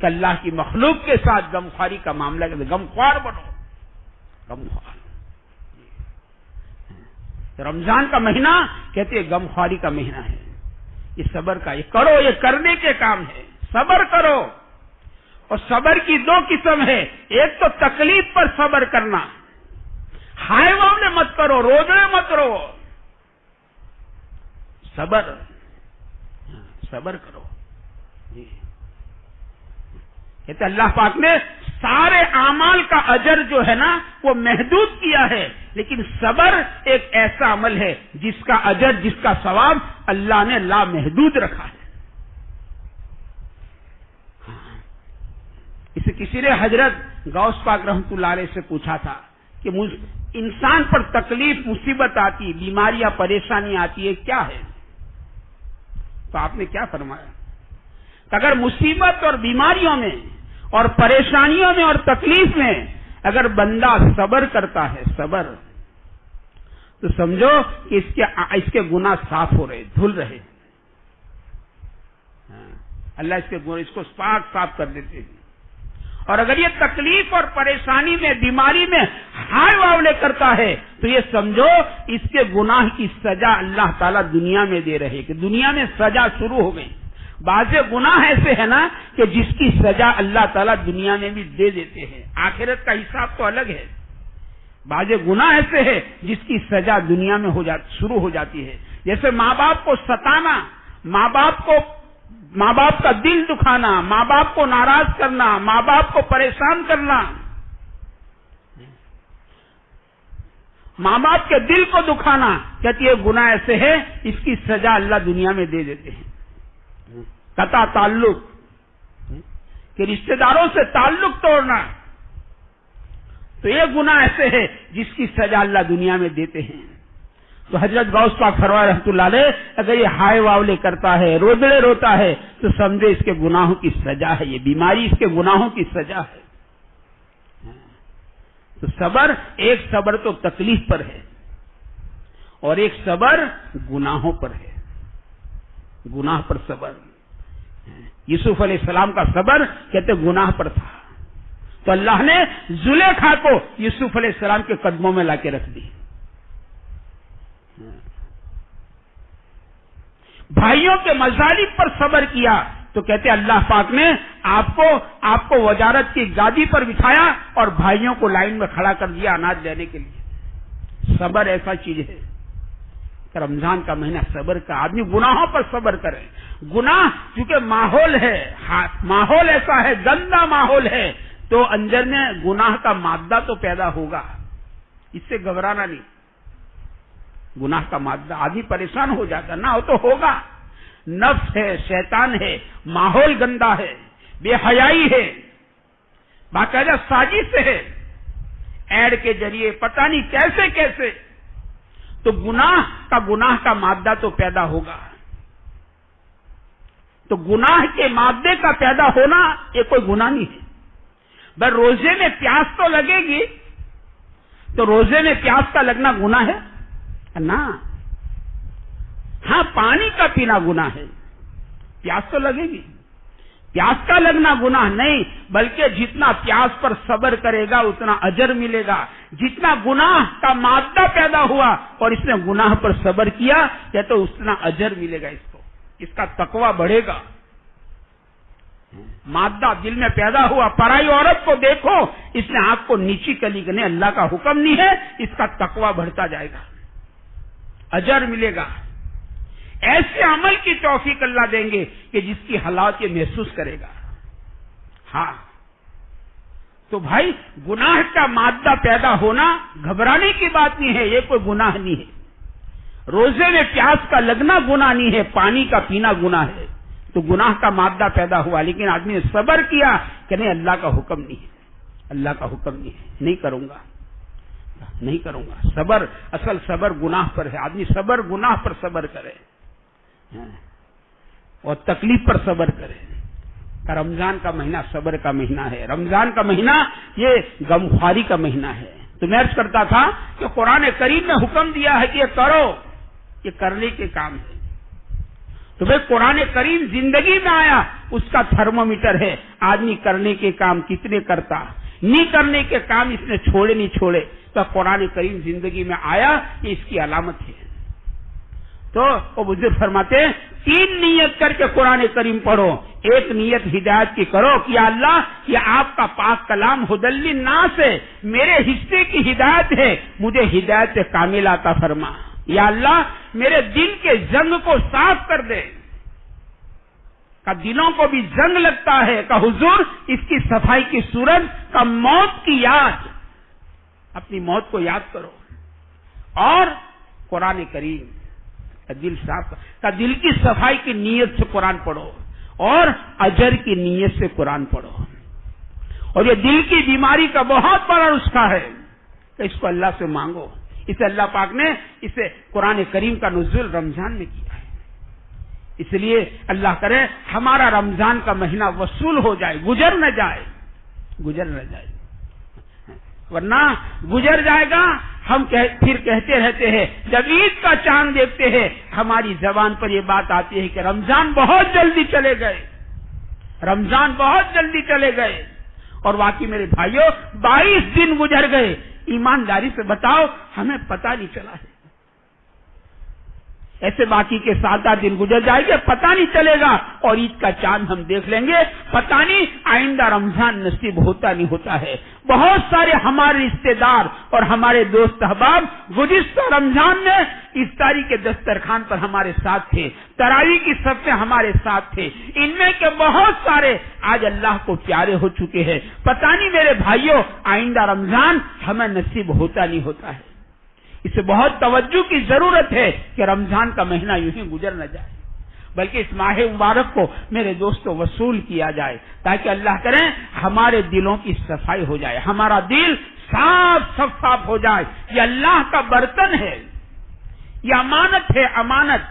کہ اللہ کی مخلوق کے ساتھ غمخواری کا معاملہ کرے، غمخوار بنو، غمخوار۔ رمضان کا مہینہ کہتے ہیں غمخواری کا مہینہ ہے، یہ صبر کا، یہ کرو، یہ کرنے کے کام ہے، صبر کرو۔ اور صبر کی دو قسم ہے، ایک تو تکلیف پر صبر کرنا، ہائے معاملے مت کرو، روزے مت رو، صبر، صبر کرو۔ کہتے اللہ پاک نے سارے اعمال کا اجر جو ہے نا وہ محدود کیا ہے، لیکن صبر ایک ایسا عمل ہے جس کا اجر، جس کا ثواب اللہ نے لامحدود رکھا ہے۔ اسے کسی نے حضرت غوث پاک رحمۃ اللہ علیہ سے پوچھا تھا کہ انسان پر تکلیف، مصیبت آتی، بیماریاں، پریشانی آتی ہے، کیا ہے؟ تو آپ نے کیا فرمایا کہ اگر مصیبت اور بیماریوں میں اور پریشانیوں میں اور تکلیف میں اگر بندہ صبر کرتا ہے، صبر، تو سمجھو کہ اس کے گناہ صاف ہو رہے، دھل رہے، اللہ اس کو پاک صاف کر دیتے ہیں۔ اور اگر یہ تکلیف اور پریشانی میں، بیماری میں ہائے واولے کرتا ہے تو یہ سمجھو اس کے گناہ کی سزا اللہ تعالیٰ دنیا میں دے رہے، کہ دنیا میں سزا شروع ہو گئی۔ بعض گناہ ایسے ہیں نا کہ جس کی سزا اللہ تعالیٰ دنیا میں بھی دے دیتے ہیں، آخرت کا حساب تو الگ ہے۔ بعض گناہ ایسے ہیں جس کی سزا دنیا میں شروع ہو جاتی ہے، جیسے ماں باپ کو ستانا، ماں باپ کا دل دکھانا، ماں باپ کو ناراض کرنا، ماں باپ کو پریشان کرنا، ماں باپ کے دل کو دکھانا، کہتی ہے گناہ ایسے ہے اس کی سزا اللہ دنیا میں دے دیتے ہیں۔ قطع تعلق، کہ رشتہ داروں سے تعلق توڑنا، تو یہ گناہ ایسے ہے جس کی سزا اللہ دنیا میں دیتے ہیں۔ تو حضرت غوث پاک فرمائے رحمۃ اللہ علیہ اگر یہ ہائے واولے کرتا ہے، روزڑے روتا ہے، تو سمجھے اس کے گناہوں کی سزا ہے، یہ بیماری اس کے گناہوں کی سزا ہے۔ تو صبر، ایک صبر تو تکلیف پر ہے اور ایک صبر گناہوں پر ہے، گناہ پر صبر۔ یوسف علیہ السلام کا صبر کہتے گناہ پر تھا، تو اللہ نے زلیخا کو یوسف علیہ السلام کے قدموں میں لا کے رکھ دی۔ بھائیوں کے مظالم پر صبر کیا تو کہتے اللہ پاک نے آپ کو وزارت کی گادی پر بٹھایا اور بھائیوں کو لائن میں کھڑا کر دیا اناج دینے کے لیے۔ صبر ایسا چیز ہے، رمضان کا مہینہ صبر کا، آدمی گناہوں پر صبر کرے۔ گناہ چونکہ ماحول ہے، ماحول ایسا ہے، گندا ماحول ہے، تو اندر میں گناہ کا مادہ تو پیدا ہوگا، اس سے گھبرانا نہیں. گناہ کا مادہ آدمی پریشان ہو جاتا, نہ ہو تو ہوگا. نفس ہے, شیطان ہے, ماحول گندا ہے, بے حیائی ہے, باقاعدہ سازش ہے, ایڈ کے ذریعے پتہ نہیں کیسے کیسے, تو گناہ کا مادہ تو پیدا ہوگا. تو گناہ کے مادے کا پیدا ہونا یہ کوئی گناہ نہیں ہے. بس روزے میں پیاس تو لگے گی, تو روزے میں پیاس کا لگنا گناہ ہے نا. ہاں پانی کا پینا گناہ ہے, پیاس تو لگے گی. پیاس کا لگنا گناہ نہیں, بلکہ جتنا پیاس پر صبر کرے گا اتنا اجر ملے گا. جتنا گناہ کا مادہ پیدا ہوا اور اس نے گناہ پر صبر کیا یا تو اتنا اجر ملے گا. اس کا تقوی بڑھے گا. مادہ دل میں پیدا ہوا, پرائی عورت کو دیکھو, اس نے آنکھ کو نیچی کلی کرنے, اللہ کا حکم نہیں ہے, اس کا تقوی بڑھتا جائے گا, اجر ملے گا. ایسے عمل کی توفیق اللہ دیں گے کہ جس کی حالات یہ محسوس کرے گا. ہاں تو بھائی گناہ کا مادہ پیدا ہونا گھبرانے کی بات نہیں ہے, یہ کوئی گناہ نہیں ہے. روزے میں پیاس کا لگنا گناہ نہیں ہے, پانی کا پینا گناہ ہے. تو گناہ کا مادہ پیدا ہوا, لیکن آدمی نے صبر کیا کہ نہیں اللہ کا حکم نہیں ہے, اللہ کا حکم نہیں ہے, نہیں کروں گا. صبر, اصل صبر گناہ پر ہے. آدمی صبر گناہ پر صبر کرے اور تکلیف پر صبر کرے. رمضان کا مہینہ صبر کا مہینہ ہے. رمضان کا مہینہ یہ غمخواری کا مہینہ ہے. تو میں عرض کرتا تھا کہ قرآن کریم نے حکم دیا ہے کہ یہ کرو, یہ کرنے کے کام ہے. تو بھائی قرآن کریم زندگی میں آیا, اس کا تھرمومیٹر ہے. آدمی کرنے کے کام کتنے کرتا, نہیں کرنے کے کام اس نے چھوڑے نہیں چھوڑے. تو قرآن کریم زندگی میں آیا, یہ اس کی علامت ہے. تو وہ بزرگ فرماتے ہیں 3 نیت کر کے قرآن کریم پڑھو. ایک نیت ہدایت کی کرو کہ یا اللہ یہ آپ کا پاک کلام ہدل للناس ہے, میرے حصے کی ہدایت ہے, مجھے ہدایت کاملہ عطا فرما. یا اللہ میرے دل کے زنگ کو صاف کر دے. کا دلوں کو بھی زنگ لگتا ہے, کا حضور اس کی صفائی کی صورت کا موت کی یاد, اپنی موت کو یاد کرو. اور قرآن کریم دل صاف کا دل کی صفائی کی نیت سے قرآن پڑھو اور اجر کی نیت سے قرآن پڑھو. اور یہ دل کی بیماری کا بہت بڑا نسخہ ہے کہ اس کو اللہ سے مانگو. اسے اللہ پاک نے اسے قرآن کریم کا نزول رمضان میں کیا ہے. اس لیے اللہ کرے ہمارا رمضان کا مہینہ وصول ہو جائے, گزر نہ جائے, ورنہ گزر جائے گا. ہم پھر کہتے رہتے ہیں, جب عید کا چاند دیکھتے ہیں ہماری زبان پر یہ بات آتی ہے کہ رمضان بہت جلدی چلے گئے, رمضان بہت جلدی چلے گئے. اور واقعی میرے بھائیوں 22 دن گزر گئے. ایمانداری سے بتاؤ ہمیں پتہ نہیں چلا ہے. ایسے باقی کے 7-8 دن گزر جائے گے, پتہ نہیں چلے گا, اور عید کا چاند ہم دیکھ لیں گے, پتہ نہیں آئندہ رمضان نصیب ہوتا نہیں ہوتا ہے. بہت سارے ہمارے رشتے دار اور ہمارے دوست احباب گزشتہ رمضان میں افطاری کے دسترخوان پر ہمارے ساتھ تھے, تراویح کی صف میں ہمارے ساتھ تھے. ان میں کے بہت سارے آج اللہ کو پیارے ہو چکے ہیں. پتہ نہیں میرے بھائیوں آئندہ رمضان ہمیں نصیب ہوتا نہیں ہوتا ہے. اسے بہت توجہ کی ضرورت ہے کہ رمضان کا مہینہ یوں ہی گزر نہ جائے, بلکہ اس ماہ مبارک کو میرے دوستوں وصول کیا جائے, تاکہ اللہ کرے ہمارے دلوں کی صفائی ہو جائے, ہمارا دل صاف ہو جائے. یہ اللہ کا برتن ہے, یہ امانت ہے, امانت.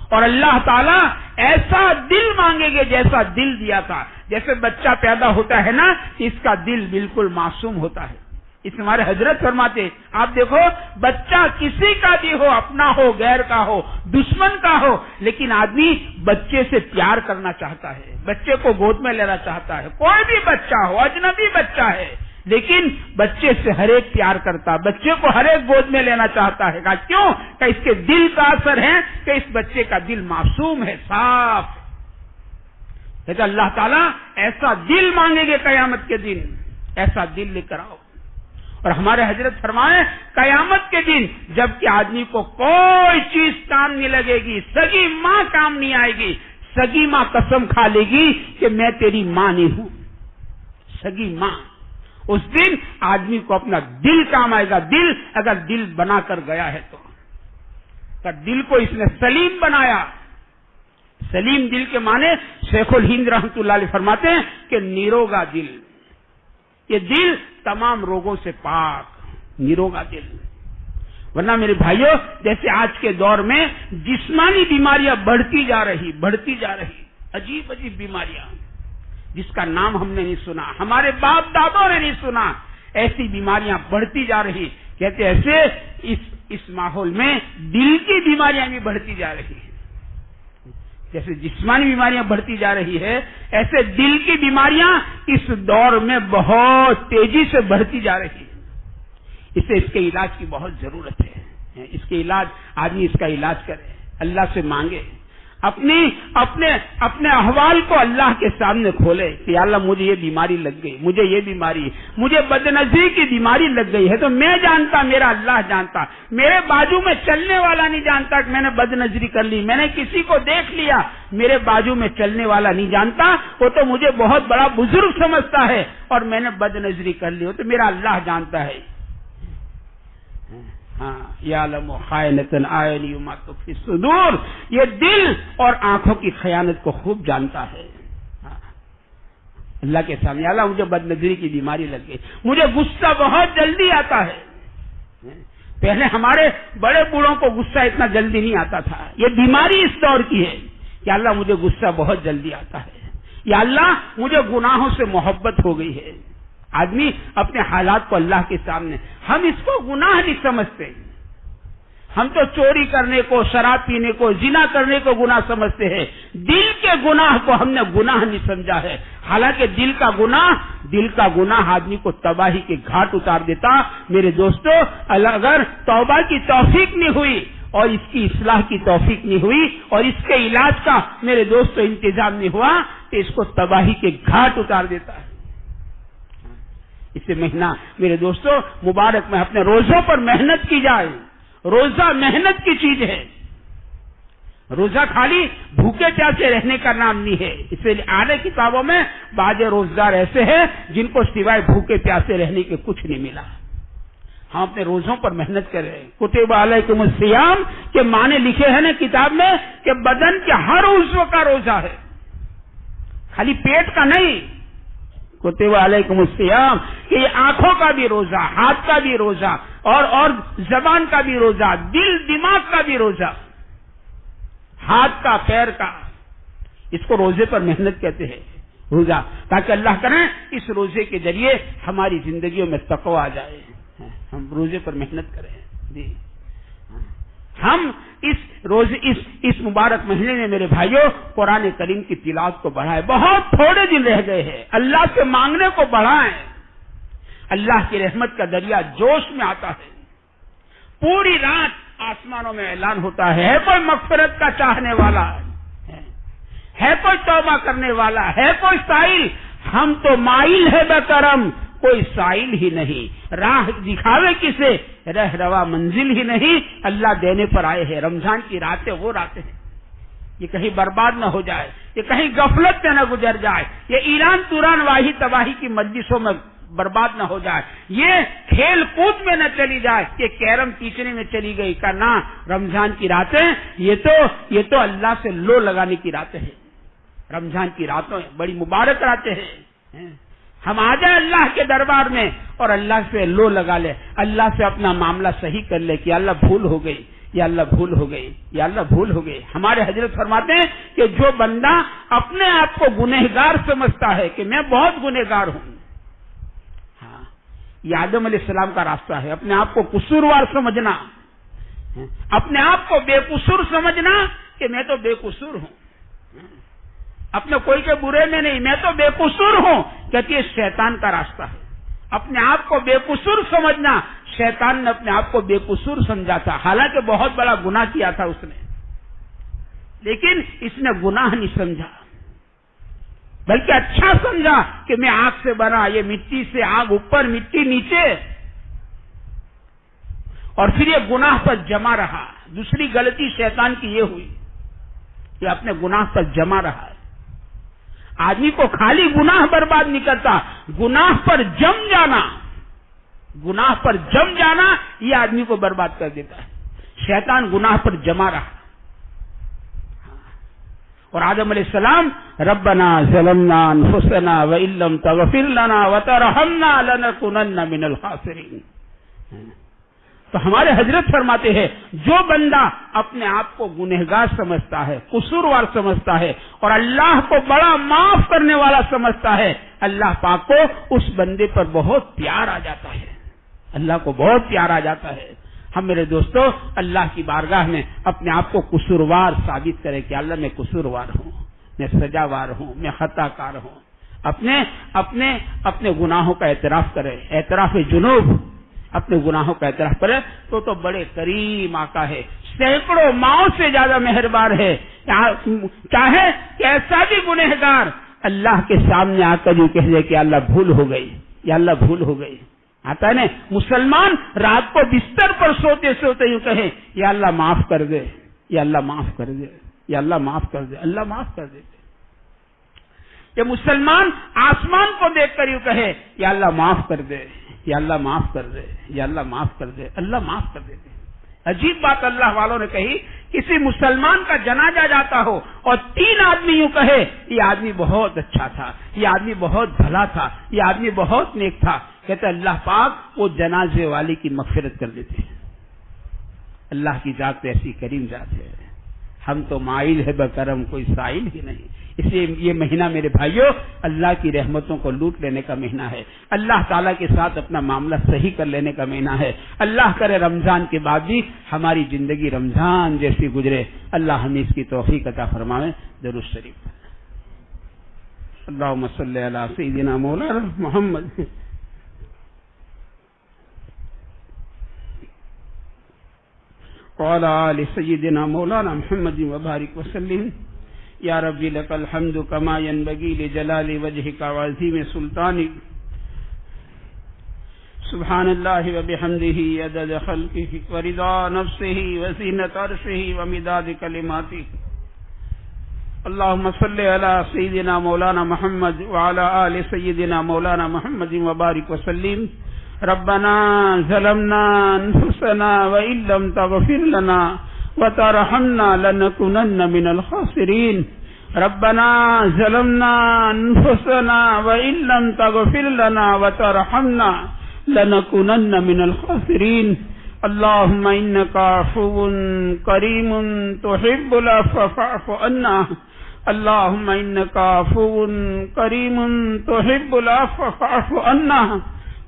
اور اللہ تعالیٰ ایسا دل مانگیں گے جیسا دل دیا تھا. جیسے بچہ پیدا ہوتا ہے نا, اس کا دل بالکل معصوم ہوتا ہے. اس میں ہمارے حضرت فرماتے, آپ دیکھو بچہ کسی کا بھی ہو, اپنا ہو, غیر کا ہو, دشمن کا ہو, لیکن آدمی بچے سے پیار کرنا چاہتا ہے, بچے کو گود میں لینا چاہتا ہے. کوئی بھی بچہ ہو, اجنبی بچہ ہے, لیکن بچے سے ہر ایک پیار کرتا, بچے کو ہر ایک گود میں لینا چاہتا ہے. کیوں کہ اس کے دل کا اثر ہے کہ اس بچے کا دل معصوم ہے, صاف. لیکن اللہ تعالیٰ ایسا دل مانگیں گے قیامت کے دن, ایسا دل لے کر آؤ. اور ہمارے حضرت فرمائے قیامت کے دن جب کہ آدمی کو کوئی چیز کام نہیں لگے گی, سگی ماں کام نہیں آئے گی, سگی ماں قسم کھا لے گی کہ میں تیری ماں نہیں ہوں, سگی ماں. اس دن آدمی کو اپنا دل کام آئے گا. دل اگر دل بنا کر گیا ہے تو دل کو اس نے سلیم بنایا. سلیم دل کے معنی شیخ الہند رحمۃ اللہ علیہ فرماتے ہیں کہ نیروگا دل. یہ دل تمام روگوں سے پاک, نیروگا دل. ورنہ میرے بھائیوں, جیسے آج کے دور میں جسمانی بیماریاں بڑھتی جا رہی, عجیب عجیب بیماریاں جس کا نام ہم نے نہیں سنا, ہمارے باپ دادوں نے نہیں سنا, ایسی بیماریاں بڑھتی جا رہی. کہتے ایسے اس ماحول میں دل کی بیماریاں بھی بڑھتی جا رہی ہیں. جیسے جسمانی بیماریاں بڑھتی جا رہی ہے, ایسے دل کی بیماریاں اس دور میں بہت تیزی سے بڑھتی جا رہی ہیں. اس کے علاج کی بہت ضرورت ہے. اس کے علاج, آدمی اس کا علاج کرے, اللہ سے مانگے, اپنے احوال کو اللہ کے سامنے کھولے کہ یا اللہ مجھے یہ بیماری لگ گئی, مجھے بد نظری کی بیماری لگ گئی ہے. تو میں جانتا, میرا اللہ جانتا, میرے بازو میں چلنے والا نہیں جانتا کہ میں نے بد نظری کر لی, میں نے کسی کو دیکھ لیا, میرے بازو میں چلنے والا نہیں جانتا, وہ تو مجھے بہت بڑا بزرگ سمجھتا ہے اور میں نے بد نظری کر لی, وہ تو میرا اللہ جانتا ہے. یعلم خائنۃ الاعین وما تخفی الصدور, یہ دل اور آنکھوں کی خیانت کو خوب جانتا ہے. اللہ کے سامنے, اللہ مجھے بد نظری کی بیماری لگ گئی, مجھے غصہ بہت جلدی آتا ہے. پہلے ہمارے بڑے بوڑھوں کو غصہ اتنا جلدی نہیں آتا تھا, یہ بیماری اس دور کی ہے کہ اللہ مجھے غصہ بہت جلدی آتا ہے, یا اللہ مجھے گناہوں سے محبت ہو گئی ہے. آدمی اپنے حالات کو اللہ کے سامنے, ہم اس کو گناہ نہیں سمجھتے, ہم تو چوری کرنے کو, شراب پینے کو, زنا کرنے کو گناہ سمجھتے ہیں. دل کے گناہ کو ہم نے گناہ نہیں سمجھا ہے. حالانکہ دل کا گناہ آدمی کو تباہی کے گھاٹ اتار دیتا. میرے دوستو, اگر توبہ کی توفیق نہیں ہوئی اور اس کی اصلاح کی توفیق نہیں ہوئی اور اس کے علاج کا میرے دوستو انتظام نہیں ہوا تو اس کو تباہی کے گھاٹ اتار دیتا ہے. اسے مہینہ میرے دوستو مبارک میں اپنے روزوں پر محنت کی جائے. روزہ محنت کی چیز ہے. روزہ خالی بھوکے پیاسے رہنے کا نام نہیں ہے. اس لیے اعلی کتابوں میں بعض روزدار ایسے ہیں جن کو سوائے بھوکے پیاسے رہنے کے کچھ نہیں ملا. ہم اپنے روزوں پر محنت کر رہے ہیں. کتب علیکم الصیام کے معنی لکھے ہیں نا کتاب میں کہ بدن کے ہر عضو کا روزہ ہے, خالی پیٹ کا نہیں. کتب علیکم الصیام کہ یہ آنکھوں کا بھی روزہ, ہاتھ کا بھی روزہ, اور زبان کا بھی روزہ, دل دماغ کا بھی روزہ, ہاتھ کا, پیر کا, اس کو روزے پر محنت کہتے ہیں. روزہ تاکہ اللہ کرے اس روزے کے ذریعے ہماری زندگیوں میں تقوی آ جائے. ہم روزے پر محنت کریں جی. ہم اس مبارک مہینے میں میرے بھائیوں قرآن کریم کی تلاوت کو بڑھائیں. بہت تھوڑے دن رہ گئے ہیں, اللہ سے مانگنے کو بڑھائیں. اللہ کی رحمت کا دریا جوش میں آتا ہے. پوری رات آسمانوں میں اعلان ہوتا ہے کوئی مغفرت کا چاہنے والا, ہے کوئی توبہ کرنے والا, ہے کوئی سائل. ہم تو مائل ہے بے کرم, کوئی سائل ہی نہیں. راہ دکھاوے کسے, رہ روا منزل ہی نہیں. اللہ دینے پر آئے ہیں. رمضان کی راتیں وہ راتیں ہیں, یہ کہیں برباد نہ ہو جائے, یہ کہیں غفلت میں نہ گزر جائے, یہ ایران توران واہی تباہی کی مجلسوں میں برباد نہ ہو جائے, یہ کھیل کود میں نہ چلی جائے, یہ کیرم پیچنے میں چلی گئی. کا نہ رمضان کی راتیں یہ تو اللہ سے لو لگانے کی راتیں ہیں. رمضان کی راتوں بڑی مبارک راتیں ہیں. ہم آ جائیں اللہ کے دربار میں اور اللہ سے لو لگا لے, اللہ سے اپنا معاملہ صحیح کر لے کہ اللہ بھول ہو گئی, یا اللہ بھول ہو گئی, یا اللہ بھول ہو گئی. ہمارے حضرت فرماتے ہیں کہ جو بندہ اپنے آپ کو گنہگار سمجھتا ہے کہ میں بہت گنہگار ہوں, ہاں یہ آدم علیہ السلام کا راستہ ہے. اپنے آپ کو قصوروار سمجھنا, اپنے آپ کو بے قصور سمجھنا کہ میں تو بے قصور ہوں, اپنے کوئی کے برے میں نہیں, میں تو بے قصور ہوں. کہتی ہے شیطان کا راستہ ہے. اپنے آپ کو بے قصور سمجھنا, شیطان نے اپنے آپ کو بے قصور سمجھا تھا, حالانکہ بہت بڑا گناہ کیا تھا اس نے, لیکن اس نے گناہ نہیں سمجھا بلکہ اچھا سمجھا کہ میں آگ سے بنا, یہ مٹی سے, آگ اوپر مٹی نیچے, اور پھر یہ گناہ پر جمع رہا. دوسری غلطی شیطان کی یہ ہوئی کہ اپنے گناہ پر جمع رہا ہے. آدمی کو خالی گناہ برباد نہیں کرتا، گناہ پر جم جانا، گناہ پر جم جانا یہ آدمی کو برباد کر دیتا ہے۔ شیطان گناہ پر جما رہا، اور آدم علیہ السلام ربنا ظلمنا انفسنا وان لم تغفر لنا وترحمنا لنکونن من الخاسرین۔ تو ہمارے حضرت فرماتے ہیں جو بندہ اپنے آپ کو گنہگار سمجھتا ہے، قصوروار سمجھتا ہے اور اللہ کو بڑا معاف کرنے والا سمجھتا ہے، اللہ پاک کو اس بندے پر بہت پیار آ جاتا ہے، اللہ کو بہت پیار آ جاتا ہے۔ ہم میرے دوستو اللہ کی بارگاہ میں اپنے آپ کو قصوروار ثابت کریں کہ اللہ میں قصوروار ہوں، میں سزاوار ہوں، میں خطا کار ہوں، اپنے گناہوں کا اعتراف کریں، اعتراف جنوب، اپنے گناہوں کا اعتراف کرے تو بڑے کریم آقا ہے، سینکڑوں ماؤں سے زیادہ مہربان ہے۔ چاہے کیسا بھی گنہگار اللہ کے سامنے آ کر یوں کہہ دے کہ اللہ بھول ہو گئی، یا اللہ بھول ہو گئی، آتا ہے نا مسلمان رات کو بستر پر سوتے سوتے یوں کہے یا اللہ معاف کر دے، یا اللہ معاف کر دے، یا اللہ معاف کر دے، اللہ معاف کر دے۔ کہ مسلمان آسمان کو دیکھ کر یوں کہے یا اللہ معاف کر دے، یا اللہ معاف کر دے، یا اللہ معاف کر دے، اللہ معاف کر دیتے۔ عجیب بات اللہ والوں نے کہی، کسی مسلمان کا جنازہ جاتا ہو اور 3 آدمی یوں کہے یہ آدمی بہت اچھا تھا، یہ آدمی بہت بھلا تھا، یہ آدمی بہت نیک تھا، کہتے اللہ پاک وہ جنازے والی کی مغفرت کر دیتے ہیں۔ اللہ کی ذات ایسی کریم ذات ہے، ہم تو مائل ہے بکرم کوئی سائل ہی نہیں۔ اس لیے یہ مہینہ میرے بھائیوں اللہ کی رحمتوں کو لوٹ لینے کا مہینہ ہے، اللہ تعالیٰ کے ساتھ اپنا معاملہ صحیح کر لینے کا مہینہ ہے۔ اللہ کرے رمضان کے بعد بھی ہماری زندگی رمضان جیسی گزرے، اللہ ہمیں اس کی توفیق عطا فرمائے۔ درود شریف۔ اللہم صلی علی سیدنا مولانا محمد وعلی آل سیدنا مولانا محمد وبارک وسلم۔ یا ربی لک الحمد کما ینبغی لجلال وجہک وعظیم سلطانک۔ سبحان اللہ وبحمدہ عدد خلقہ ورضا نفسہ وزینۃ عرشہ ومداد کلماتہ۔ اللہم صلی علی سیدنا مولانا محمد وعلی آل سیدنا مولانا محمد وبارک وسلم۔ ربنا ظلمنا انفسنا وان لم تغفر لنا وترحمنا لنكونن من الخاسرين۔ ربنا ظلمنا انفسنا وان لم تغفر لنا وترحمنا لنكونن من الخاسرين۔ اللهم انك عفو كريم تحب العفو فاعف عنا۔ اللهم انك عفو كريم تحب العفو فاعف عنا۔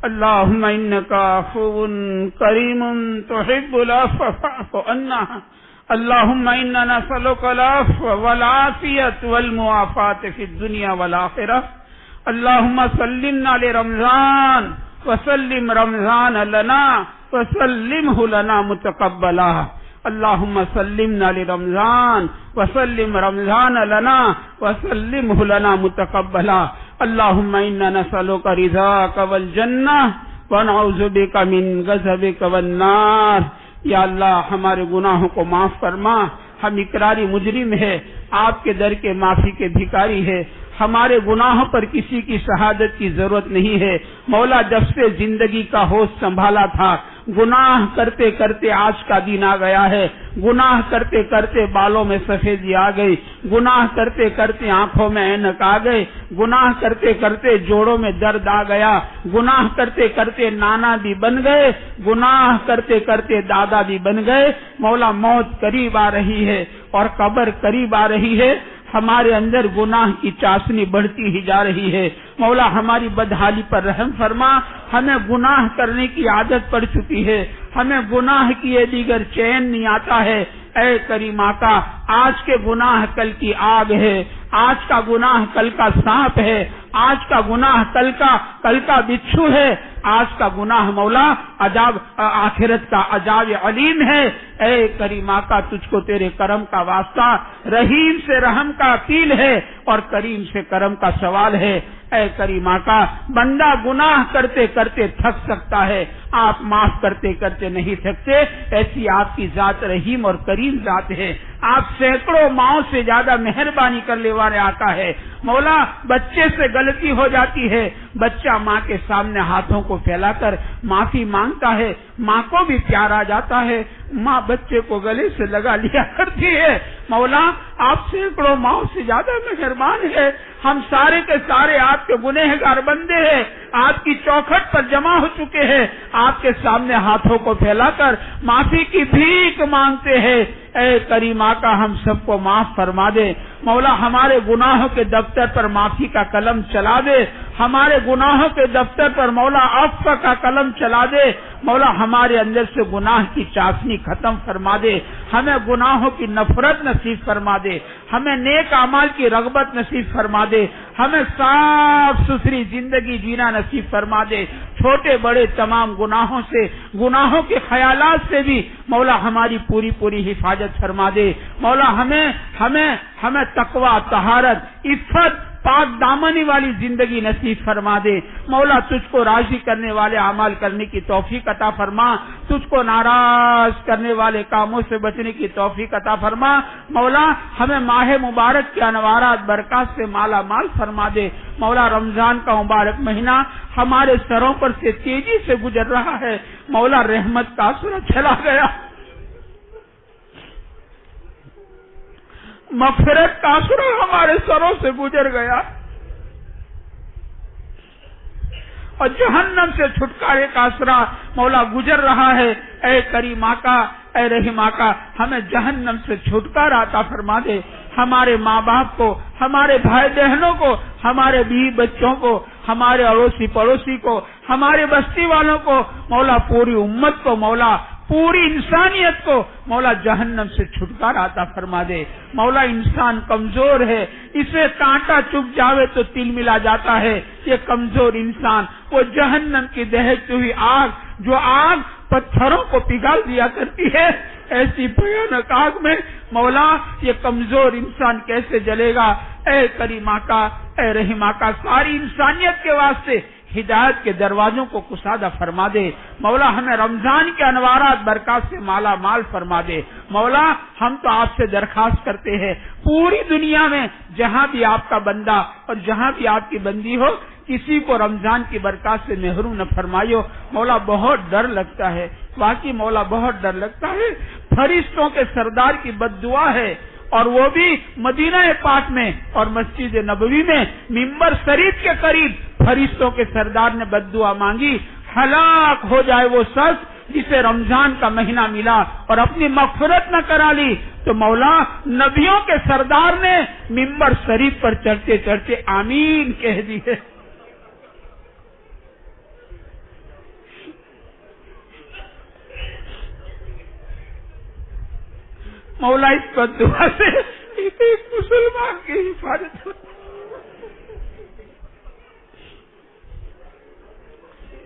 اللهم انك عفو كريم تحب العفو فاعف عنا۔ اللهم انا نسألك العفو والعافية والمعافاة في الدنيا والآخرة۔ اللهم سلمنا لرمضان وسلم رمضان لنا وسلمه لنا متقبلا۔ اللهم سلمنا لرمضان وسلم رمضان لنا وسلمه لنا متقبلا۔ اللهم انا نسألك رضاك والجنة ونعوذ بك من غضبك والنار۔ یا اللہ ہمارے گناہوں کو معاف فرما، ہم اقراری مجرم ہے، آپ کے در کے معافی کے بھکاری ہے، ہمارے گناہوں پر کسی کی شہادت کی ضرورت نہیں ہے۔ مولا جب سے زندگی کا ہوش سنبھالا تھا گناہ کرتے کرتے آج کا دن آ گیا ہے، گناہ کرتے کرتے بالوں میں سفیدی آ گئی، گناہ کرتے کرتے آنکھوں میں اینک آ گئے، گناہ کرتے کرتے جوڑوں میں درد آ گیا، گناہ کرتے کرتے نانا بھی بن گئے، گناہ کرتے کرتے دادا بھی بن گئے۔ مولا موت قریب آ رہی ہے اور قبر قریب آ رہی ہے، ہمارے اندر گناہ کی چاشنی بڑھتی ہی جا رہی ہے۔ مولا ہماری بدحالی پر رحم فرما، ہمیں گناہ کرنے کی عادت پڑ چکی ہے، ہمیں گناہ کیے دیگر چین نہیں آتا ہے۔ اے کریم آقا، آج کے گناہ کل کی آگ ہے، آج کا گناہ کل کا سانپ ہے، آج کا گناہ کل کا بچھو ہے، آج کا گناہ مولا عذاب آخرت کا عذاب علیم ہے۔ اے کریم آقا، تجھ کو تیرے کرم کا واسطہ، رحیم سے رحم کا اپیل ہے اور کریم سے کرم کا سوال ہے۔ اے کریم آقا، بندہ گناہ کرتے کرتے تھک سکتا ہے، آپ معاف کرتے کرتے نہیں تھکتے، ایسی آپ کی ذات رحیم اور کریم ذات ہے۔ آپ سینکڑوں ماؤں سے زیادہ مہربانی کرنے والے آقا ہے۔ مولا بچے سے غلطی ہو جاتی ہے، بچہ ماں کے سامنے ہاتھوں کو پھیلا کر معافی مانگتا ہے، ماں کو بھی پیار آ جاتا ہے، ماں بچے کو گلے سے لگا لیا کرتی ہے۔ مولا آپ سینکڑوں ماؤں سے زیادہ مہربان ہے، ہم سارے کے سارے آپ کے گنہگار بندے ہیں، آپ کی چوکھٹ پر جمع ہو چکے ہیں، آپ کے سامنے ہاتھوں کو پھیلا کر معافی کی بھیک مانگتے ہیں۔ اے کریم آقا ہم سب کو معاف فرما دے، مولا ہمارے گناہوں کے دفتر پر معافی کا قلم چلا دے، ہمارے گناہوں کے دفتر پر مولا عفو کا قلم چلا دے، مولا ہمارے اندر سے گناہ کی چاشنی ختم فرما دے، ہمیں گناہوں کی نفرت نصیب فرما دے، ہمیں نیک اعمال کی رغبت نصیب فرما دے، ہمیں صاف ستھری زندگی جینا نصیب فرما دے، چھوٹے بڑے تمام گناہوں سے، گناہوں کے خیالات سے بھی مولا ہماری پوری پوری حفاظت فرما دے، مولا ہمیں تقوی، طہارت، عفت، پاک دامنی والی زندگی نصیب فرما دے، مولا تجھ کو راضی کرنے والے اعمال کرنے کی توفیق عطا فرما، تجھ کو ناراض کرنے والے کاموں سے بچنے کی توفیق عطا فرما، مولا ہمیں ماہ مبارک کے انوارات برکات سے مالا مال فرما دے، مولا رمضان کا مبارک مہینہ ہمارے سروں پر سے تیزی سے گزر رہا ہے، مولا رحمت کا سورج چلا گیا، مغفرت کا سورج ہمارے سروں سے گزر گیا، اور جہنم سے چھٹکارے کا آسرا مولا گزر رہا ہے۔ اے کریم آقا، اے رحیم آقا ہمیں جہنم سے چھٹکارا عطا فرما دے، ہمارے ماں باپ کو، ہمارے بھائی بہنوں کو، ہمارے بیوی بچوں کو، ہمارے اڑوسی پڑوسی کو، ہمارے بستی والوں کو، مولا پوری امت کو، مولا پوری انسانیت کو مولا جہنم سے چھٹکارا عطا فرما دے۔ مولا انسان کمزور ہے، اسے کانٹا چبھ جاوے تو تل ملا جاتا ہے، یہ کمزور انسان وہ جہنم کی دہتی ہوئی آگ، جو آگ پتھروں کو پگھال دیا کرتی ہے، ایسی بھیانک آگ میں مولا یہ کمزور انسان کیسے جلے گا؟ اے کریم آقا، اے رحیم آقا ساری انسانیت کے واسطے ہدایت کے دروازوں کو کشادہ فرما دے، مولا ہمیں رمضان کے انوارات برکات سے مالا مال فرما دے، مولا ہم تو آپ سے درخواست کرتے ہیں پوری دنیا میں جہاں بھی آپ کا بندہ اور جہاں بھی آپ کی بندی ہو، کسی کو رمضان کی برکات سے محروم نہ فرمائیو، مولا بہت ڈر لگتا ہے، واقعی مولا بہت ڈر لگتا ہے، فرشتوں کے سردار کی بد دعا ہے، اور وہ بھی مدینہ پاک میں اور مسجد نبوی میں ممبر شریف کے قریب فرشتوں کے سردار نے بد دعا مانگی، ہلاک ہو جائے وہ شخص جسے رمضان کا مہینہ ملا اور اپنی مغفرت نہ کرا لی، تو مولا نبیوں کے سردار نے ممبر شریف پر چڑھتے چڑھتے آمین کہہ دی ہے۔ مولا اس بد دعا سے ایک ایک مسلمان کی حفاظت ہو،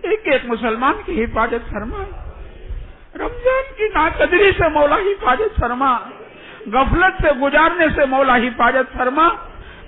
ایک ایک مسلمان کی حفاظت فرما، رمضان کی ناقدری سے مولا حفاظت فرما، غفلت سے گزارنے سے مولا حفاظت فرما۔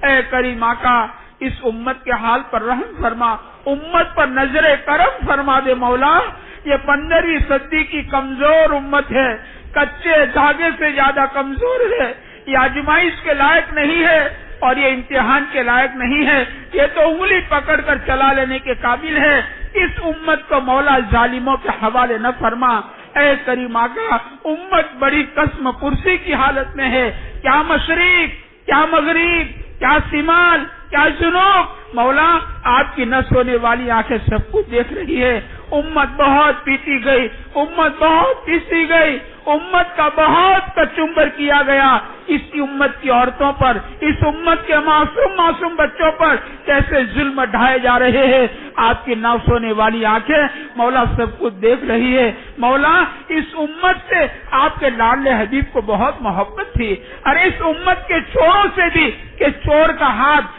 اے کریم آقا اس امت کے حال پر رحم فرما، امت پر نظر کرم فرما دے مولا، یہ 15ویں صدی کی کمزور امت ہے، کچے دھاگے سے زیادہ کمزور ہے، یہ آزمائش کے لائق نہیں ہے اور یہ امتحان کے لائق نہیں ہے، یہ تو انگلی پکڑ کر چلا لینے کے قابل ہے، اس امت کو مولا ظالموں کے حوالے نہ فرما۔ اے کریم آقا امت بڑی قسم پرسی کی حالت میں ہے، کیا مشرق، کیا مغرب، کیا شمال، کیا جنوب، مولا آپ کی نہ سونے والی آنکھیں سب کچھ دیکھ رہی ہے، امت بہت پیٹی گئی، امت بہت پیسی گئی، امت کا بہت کچمبر کیا گیا، اس کی امت کی عورتوں پر، اس امت کے معصوم بچوں پر کیسے ظلم ڈھائے جا رہے ہیں، آپ کی نہ سونے والی آنکھیں مولا سب کچھ دیکھ رہی ہے، مولا اس امت سے آپ کے لاڈلے حبیب کو بہت محبت تھی، اور اس امت کے چوروں سے بھی کہ چور کا ہاتھ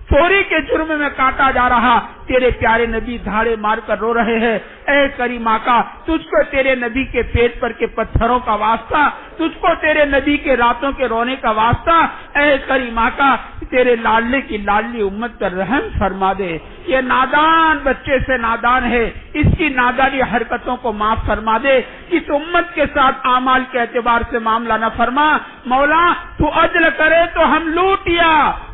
چوری کے جرم میں کاٹا جا رہا، تیرے پیارے نبی دھاڑے مار کر رو رہے ہیں، اے کریم آقا تجھ کو تیرے نبی کے پیٹ پر کے پتھروں کا واسطہ، تجھ کو تیرے نبی کے راتوں کے رونے کا واسطہ، اے کریم آقا تیرے لاڈلے کی لاڈلی امت پر رحم فرما دے۔ یہ نادان بچے سے نادان ہے، اس کی نادانی حرکتوں کو معاف فرما دے، اس امت کے ساتھ اعمال کے اعتبار سے معاملہ نہ فرما۔ مولا تو عدل کرے تو ہم لوٹیا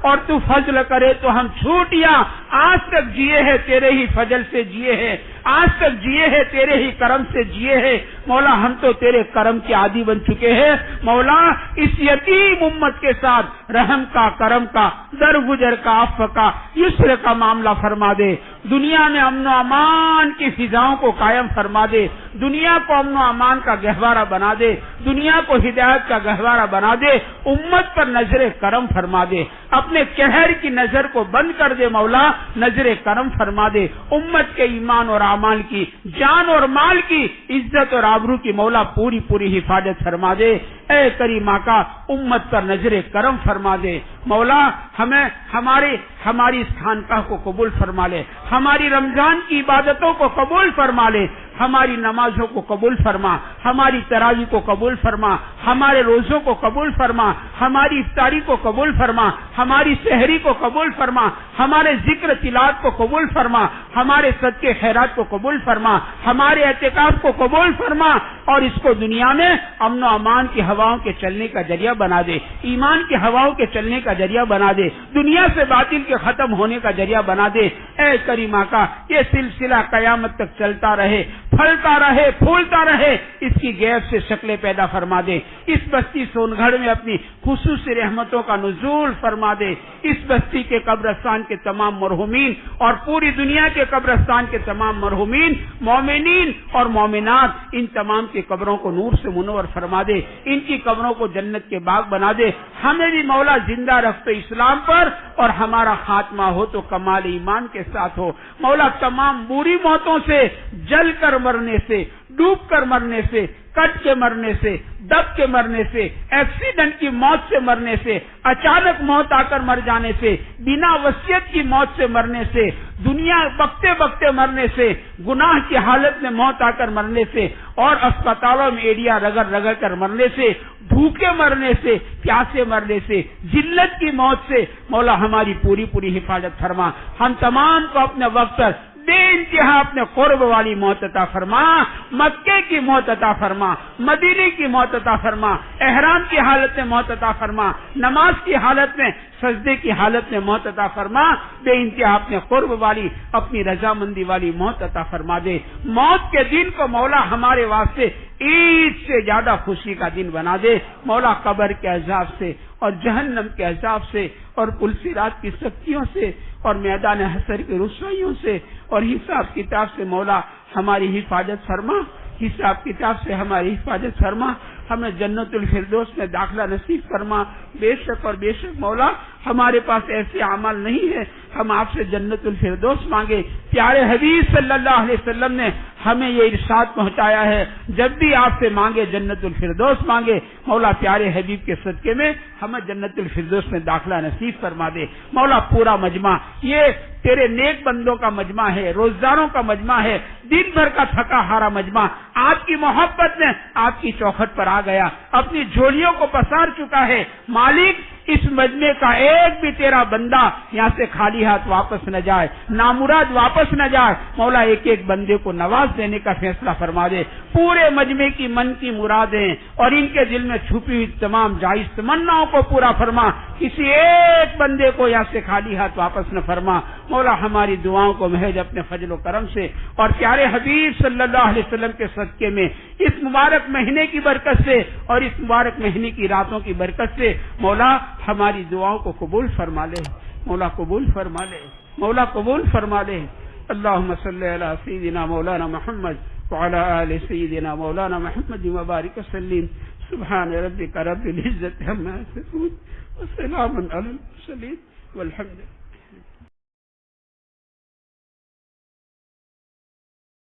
اور تو فضل کرے تو ہم چھوٹیا۔ آج تک جیے ہیں تیرے ہی فضل سے جیے ہیں، آج تک جیے ہیں تیرے ہی کرم سے جیے ہیں۔ مولا ہم تو تیرے کرم کے عادی بن چکے ہیں۔ مولا اس یتیم امت کے ساتھ رحم کا، کرم کا، درگزر کا، عفو کا، یسر کا معاملہ فرما دے۔ دنیا میں امن و امان کی فضاؤں کو قائم فرما دے، دنیا کو امن و امان کا گہوارہ بنا دے، دنیا کو ہدایت کا گہوارہ بنا دے، امت پر نظر کرم فرما دے، اپنے قہر کی نظر کو بند کر دے مولا، نظر کرم فرما دے، امت کے ایمان اور اعمال کی، جان اور مال کی، عزت اور آبرو کی مولا پوری پوری حفاظت فرما دے۔ اے کریم آقا امت پر نظر کرم فرما دے مولا، ہمیں ہماری اس خانقاہ کو قبول فرما لے، ہماری رمضان کی عبادتوں کو قبول فرما لے، ہماری نمازوں کو قبول فرما، ہماری تراویح کو قبول فرما، ہمارے روزوں کو قبول فرما، ہماری افطاری کو قبول فرما، ہماری سحری کو قبول فرما، ہمارے ذکر تلاوت کو قبول فرما، ہمارے صدقے خیرات کو قبول فرما، ہمارے اعتکاف کو قبول فرما، اور اس کو دنیا میں امن و امان کی ہواؤں کے چلنے کا ذریعہ بنا دے، ایمان کی ہواؤں کے چلنے کا ذریعہ بنا دے، دنیا سے باطل کے ختم ہونے کا ذریعہ بنا دے۔ اے کریم آقا یہ سلسلہ قیامت تک چلتا رہے، پھلتا رہے، پھولتا رہے، اس کی غیب سے شکلیں پیدا فرما دے، اس بستی سونگھڑ میں اپنی خصوصی رحمتوں کا نزول فرما دے، اس بستی کے قبرستان کے تمام مرحومین اور پوری دنیا کے قبرستان کے تمام مرحومین، مومنین اور مومنات، ان تمام کی قبروں کو نور سے منور فرما دے، ان کی قبروں کو جنت کے باغ بنا دے، ہمیں بھی مولا زندہ رکھ تو اسلام پر، اور ہمارا خاتمہ ہو تو کمال ایمان کے ساتھ ہو مولا۔ تمام بری موتوں سے، جل کر مرنے سے، ڈوب کر مرنے سے، کٹ کے مرنے سے، دب کے مرنے سے، ایکسیڈنٹ کی موت سے مرنے سے، اچانک موت آ کر مر جانے سے، بنا وصیت کی موت سے مرنے سے، دنیا بکتے بکتے مرنے سے، گناہ کی حالت میں موت آ کر مرنے سے، اور اسپتالوں میں ایڑیاں رگڑ رگڑ کر مرنے سے، بھوکے مرنے سے، پیاسے مرنے سے، ذلت کی موت سے مولا ہماری پوری پوری حفاظت فرما۔ ہم تمام کو اپنے وقت پر بے انتہا اپنے قرب والی موت عطا فرما، مکے کی موت عطا فرما، مدینے کی موت عطا فرما، احرام کی حالت میں موت عطا فرما، نماز کی حالت میں، سجدے کی حالت میں موت عطا فرما، بے انتہا اپنے قرب والی، اپنی رضامندی والی موت عطا فرما دے۔ موت کے دن کو مولا ہمارے واسطے عید سے زیادہ خوشی کا دن بنا دے مولا، قبر کے عذاب سے اور جہنم کے عذاب سے اور پلسرات کی سختیوں سے اور میدان حشر کی رسوائیوں سے اور حساب کتاب سے مولا ہماری حفاظت فرما، حساب کتاب سے ہماری حفاظت فرما، ہمیں جنت الفردوس میں داخلہ نصیب فرما۔ بے شک اور بے شک مولا ہمارے پاس ایسے اعمال نہیں ہے، ہم آپ سے جنت الفردوس مانگے۔ پیارے حبیب صلی اللہ علیہ وسلم نے ہمیں یہ ارشاد پہنچایا ہے، جب بھی آپ سے مانگے جنت الفردوس مانگے۔ مولا پیارے حبیب کے صدقے میں ہمیں جنت الفردوس میں داخلہ نصیب فرما دے مولا۔ پورا مجمع یہ تیرے نیک بندوں کا مجمع ہے، روزداروں کا مجمع ہے، دن بھر کا تھکا ہارا مجمع آپ کی محبت میں آپ کی چوکھٹ پر آ گیا، اپنی جھولیوں کو پسار چکا ہے۔ مالک اس مجمع کا ایک بھی تیرا بندہ یہاں سے خالی ہاتھ واپس نہ جائے، نامراد واپس نہ جائے مولا۔ ایک ایک بندے کو نواز دینے کا فیصلہ فرما دے، پورے مجمع کی من کی مرادیں اور ان کے دل میں چھپی ہوئی تمام جائز تمناؤں کو پورا فرما، کسی ایک بندے کو یہاں سے خالی ہاتھ واپس نہ فرما مولا۔ ہماری دعاؤں کو محض اپنے فضل و کرم سے اور پیارے حبیب صلی اللہ علیہ وسلم کے صدقے میں اس مبارک مہینے کی برکت سے اور اس مبارک مہینے کی راتوں کی برکت سے مولا ہماری دعاؤں کو قبول فرما لے مولا، قبول فرما لے مولا، قبول فرما لے۔ اللہم صلی علی سیدنا مولانا محمد وعلی آل سیدنا مولانا محمد وبارک وسلم۔ سبحان ربک رب العزت عما یصفون وسلام علی المرسلین والحمد للہ۔